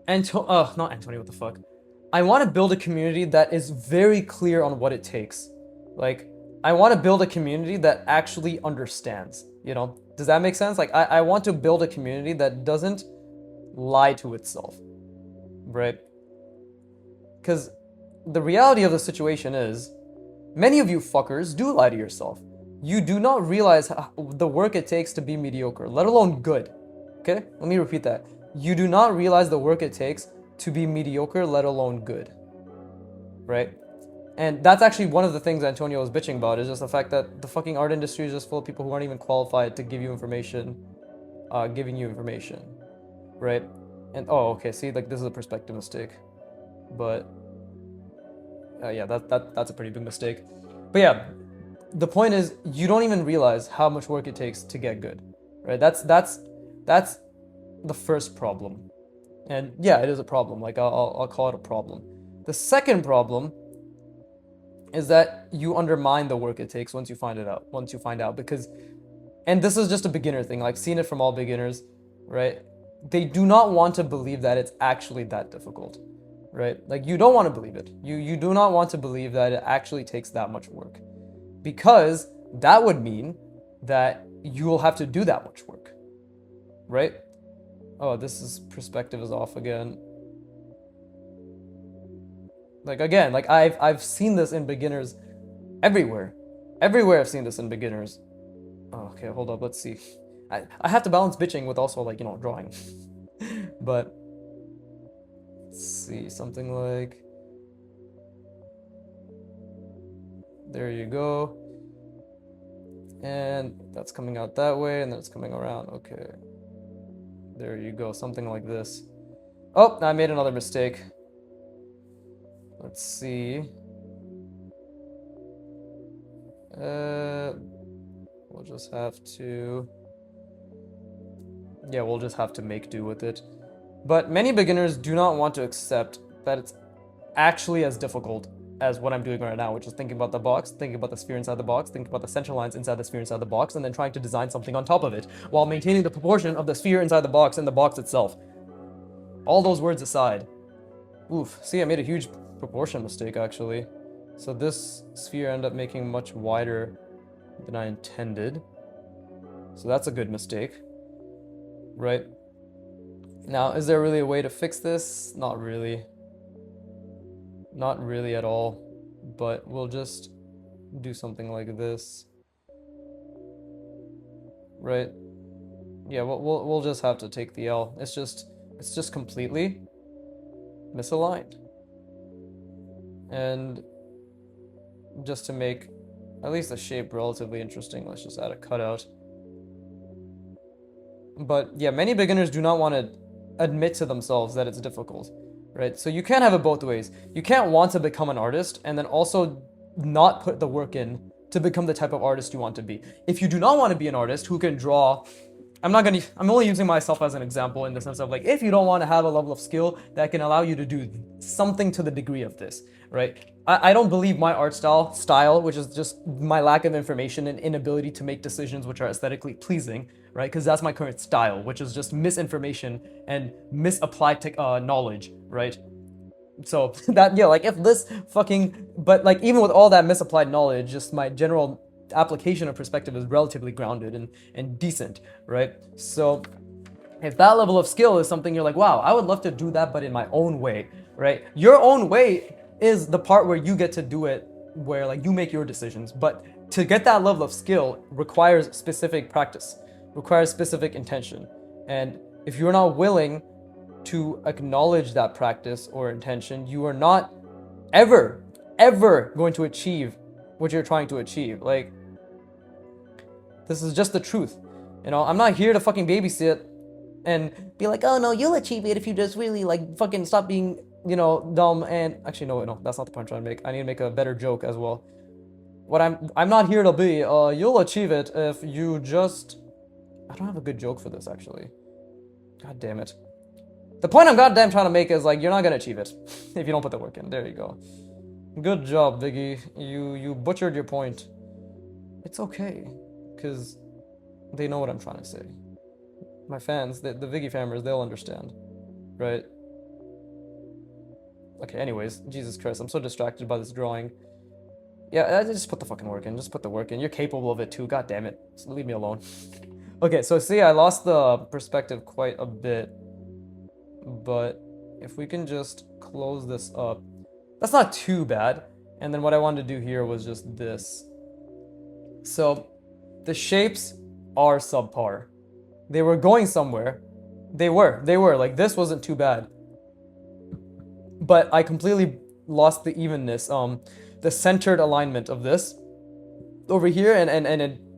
not Antonio, what the fuck? I want to build a community that is very clear on what it takes. Like, I want to build a community that actually understands, you know? Does that make sense? Like, I want to build a community that doesn't lie to itself, right? Because the reality of the situation is, many of you fuckers do lie to yourself. You do not realize the work it takes to be mediocre, let alone good. Okay? Let me repeat that. You do not realize the work it takes to be mediocre, let alone good. Right? And that's actually one of the things Antonio was bitching about, is just the fact that the fucking art industry is just full of people who aren't even qualified to give you information, giving you information. Right? And, oh, okay, see, like, this is a perspective mistake. But, yeah, that's a pretty big mistake. But yeah, the point is, you don't even realize how much work it takes to get good, right? That's the first problem, and yeah, it is a problem. Like I'll call it a problem. The second problem is that you undermine the work it takes once you find out, because, and this is just a beginner thing. Like, seen it from all beginners, right? They do not want to believe that it's actually that difficult, right? Like, you don't want to believe it. You do not want to believe that it actually takes that much work. Because that would mean that you will have to do that much work, right? Oh, perspective is off again. Like, again, like I've seen this in beginners everywhere. Everywhere I've seen this in beginners. Oh, okay, hold up, let's see. I have to balance bitching with also, like, you know, drawing. But let's see, something like, there you go. And that's coming out that way, and then it's coming around. Okay. There you go, something like this. Oh, I made another mistake. Let's see. We'll just have to... Yeah, we'll just have to make do with it. But many beginners do not want to accept that it's actually as difficult as what I'm doing right now, which is thinking about the box, thinking about the sphere inside the box, thinking about the central lines inside the sphere inside the box, and then trying to design something on top of it, while maintaining the proportion of the sphere inside the box and the box itself. All those words aside. Oof, see, I made a huge proportion mistake, actually. So this sphere ended up making much wider than I intended. So that's a good mistake. Right? Now, is there really a way to fix this? Not really. Not really at all, but we'll just do something like this, right? Yeah, we'll just have to take the L. It's just completely misaligned, and just to make at least the shape relatively interesting, let's just add a cutout But yeah, many beginners do not want to admit to themselves that it's difficult, right? So you can't have it both ways. You can't want to become an artist and then also not put the work in to become the type of artist you want to be. If you do not want to be an artist who can draw, I'm only using myself as an example in the sense of like, if you don't want to have a level of skill that can allow you to do something to the degree of this, right? I don't believe my art style, which is just my lack of information and inability to make decisions which are aesthetically pleasing, right? Because that's my current style, which is just misinformation and misapplied knowledge, right? So that, yeah, like if this fucking, but like even with all that misapplied knowledge, just my general application of perspective is relatively grounded and decent, right? So if that level of skill is something you're like, wow, I would love to do that, but in my own way, right? Your own way is the part where you get to do it, where like you make your decisions. But to get that level of skill requires specific practice, requires specific intention. And if you're not willing to acknowledge that practice or intention, you are not ever going to achieve what you're trying to achieve. Like, this is just the truth. You know, I'm not here to fucking babysit and be like, oh no, you'll achieve it if you just really like fucking stop being, you know, dumb. And actually, no, that's not the point I'm trying to make. I need to make a better joke as well. What I'm not here to be, you'll achieve it if you just, I don't have a good joke for this actually. God damn it. The point I'm goddamn trying to make is like, you're not gonna achieve it if you don't put the work in. There you go. Good job, Biggie. You butchered your point. It's okay, because they know what I'm trying to say. My fans, the Viggy famers, they'll understand, right? Okay, anyways, Jesus Christ, I'm so distracted by this drawing. Yeah, just put the fucking work in. Just put the work in. You're capable of it too. God damn it. Just leave me alone. Okay, so see, I lost the perspective quite a bit. But if we can just close this up, that's not too bad. And then what I wanted to do here was just this. So the shapes are subpar. They were going somewhere. They were like, this wasn't too bad. But I completely lost the evenness, the centered alignment of this over here,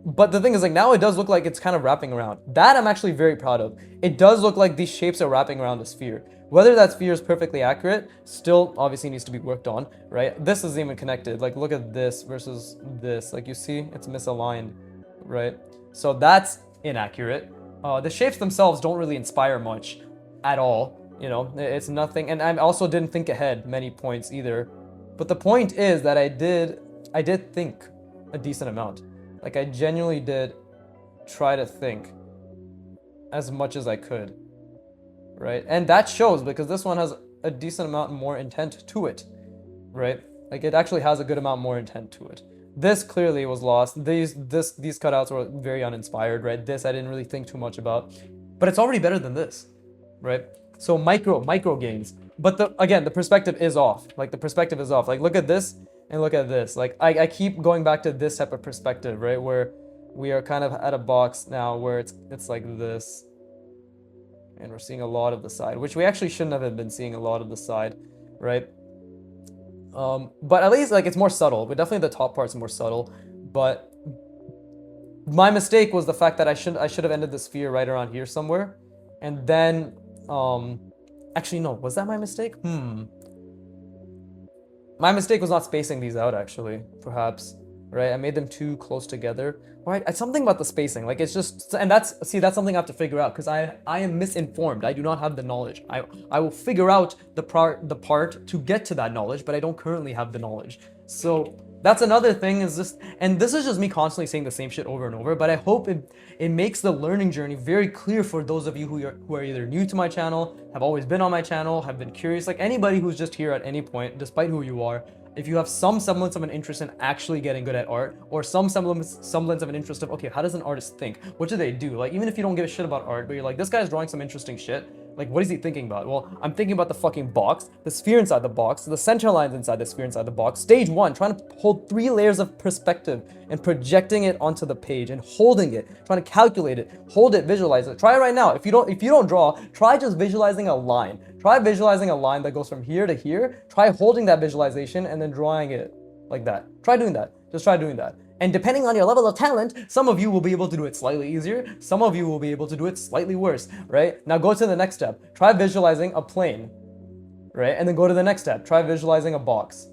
but the thing is, like, now it does look like it's kind of wrapping around. That I'm actually very proud of. It does look like these shapes are wrapping around a sphere. Whether that sphere is perfectly accurate still obviously needs to be worked on, right? This isn't even connected. Like, look at this versus this. Like, you see, it's misaligned, right? So that's inaccurate. The shapes themselves don't really inspire much at all. You know, it's nothing. And I also didn't think ahead many points either. But the point is that I did think a decent amount. Like, I genuinely did try to think as much as I could, right? And that shows, because this one has a decent amount more intent to it, right? Like, it actually has a good amount more intent to it. This clearly was lost. These cutouts were very uninspired, right? This I didn't really think too much about, but it's already better than this, right? So micro gains. But again, the perspective is off. Like, the perspective is off. Like, look at this and look at this. Like, I keep going back to this type of perspective, right? Where we are kind of at a box now where it's like this. And we're seeing a lot of the side, which we actually shouldn't have been seeing a lot of the side, right? But at least, like, it's more subtle. But definitely the top part's more subtle. But my mistake was the fact that I should have ended the sphere right around here somewhere. And then, actually, no, was that my mistake? My mistake was not spacing these out, actually, perhaps, right? I made them too close together, right? It's something about the spacing, like, it's just, and that's something I have to figure out, because I am misinformed. I do not have the knowledge. I will figure out the part to get to that knowledge, but I don't currently have the knowledge. So that's another thing, is just, and this is just me constantly saying the same shit over and over, but I hope it makes the learning journey very clear for those of you who are either new to my channel, have always been on my channel, have been curious, like anybody who's just here at any point, despite who you are. If you have some semblance of an interest in actually getting good at art, or some semblance of an interest of, okay, how does an artist think? What do they do? Like, even if you don't give a shit about art, but you're like, this guy's drawing some interesting shit, like, what is he thinking about? Well, I'm thinking about the fucking box, the sphere inside the box, the center lines inside the sphere inside the box. Stage one, trying to hold 3 layers of perspective and projecting it onto the page and holding it, trying to calculate it, hold it, visualize it. Try it right now. If you don't draw, try just visualizing a line. Try visualizing a line that goes from here to here. Try holding that visualization and then drawing it like that. Try doing that. Just try doing that. And depending on your level of talent, some of you will be able to do it slightly easier, some of you will be able to do it slightly worse, right? Now go to the next step. Try visualizing a plane, right? And then go to the next step. Try visualizing a box,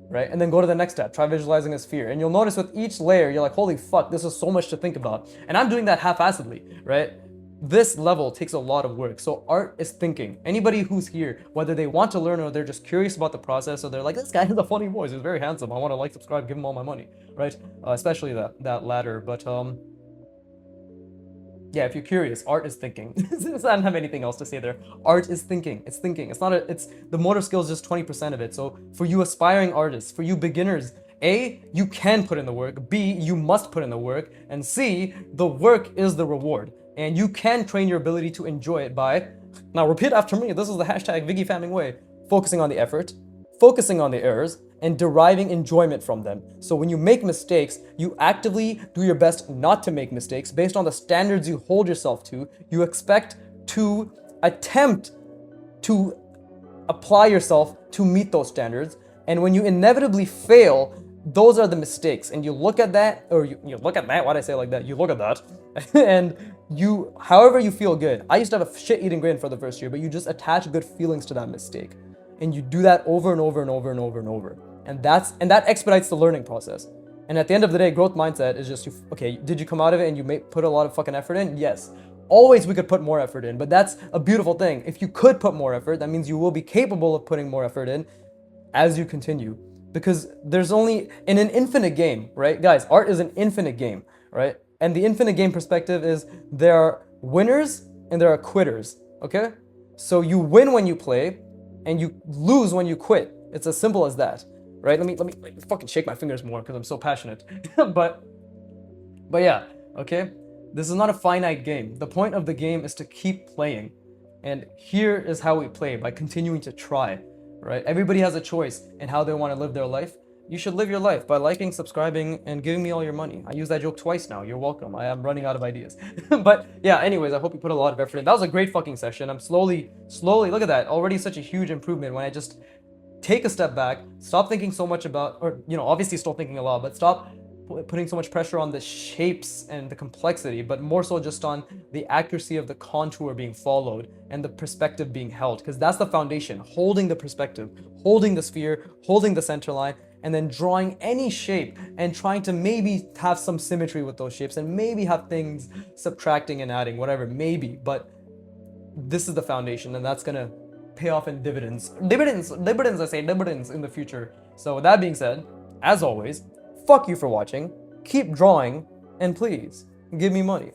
right? And then go to the next step. Try visualizing a sphere. And you'll notice with each layer, you're like, holy fuck, this is so much to think about. And I'm doing that half-assedly, right? This level takes a lot of work. So art is thinking. Anybody who's here, whether they want to learn or they're just curious about the process, or they're like, this guy has a funny voice, he's very handsome, I want to like, subscribe, give him all my money, right? Especially that latter. But yeah, if you're curious, art is thinking. I don't have anything else to say there. Art is thinking. It's thinking. It's not a. It's the motor skill is just 20% of it. So for you aspiring artists, for you beginners, A, you can put in the work. B, you must put in the work. And C, the work is the reward. And you can train your ability to enjoy it by, now repeat after me, this is the hashtag Viggy Famming way, focusing on the effort, focusing on the errors, and deriving enjoyment from them. So when you make mistakes, you actively do your best not to make mistakes based on the standards you hold yourself to. You expect to attempt to apply yourself to meet those standards. And when you inevitably fail, those are the mistakes. And you look at that, or you look at that, why'd I say it like that? You look at that, and you, however you feel good. I used to have a shit-eating grin for the first year, but you just attach good feelings to that mistake. And you do that over and over and over and over and over. And that expedites the learning process. And at the end of the day, growth mindset is just, okay, did you come out of it and you put a lot of fucking effort in? Yes. Always we could put more effort in, but that's a beautiful thing. If you could put more effort, that means you will be capable of putting more effort in as you continue. Because there's only, in an infinite game, right? Guys, art is an infinite game, right? And the infinite game perspective is there are winners and there are quitters, okay? So you win when you play and you lose when you quit. It's as simple as that, right? Let me fucking shake my fingers more because I'm so passionate. but yeah, okay? This is not a finite game. The point of the game is to keep playing. And here is how we play, by continuing to try. Right? Everybody has a choice in how they want to live their life. You should live your life by liking, subscribing, and giving me all your money. I use that joke twice now. You're welcome. I am running out of ideas. But yeah, anyways, I hope you put a lot of effort in. That was a great fucking session. I'm slowly, look at that. Already such a huge improvement when I just take a step back, stop thinking so much about, or, obviously still thinking a lot, but stop putting so much pressure on the shapes and the complexity, but more so just on the accuracy of the contour being followed and the perspective being held, because that's the foundation. Holding the perspective, holding the sphere, holding the center line, and then drawing any shape and trying to maybe have some symmetry with those shapes and maybe have things subtracting and adding, whatever, maybe. But this is the foundation, and that's gonna pay off in dividends. Dividends in the future. So with that being said, as always, fuck you for watching, keep drawing, and please, give me money.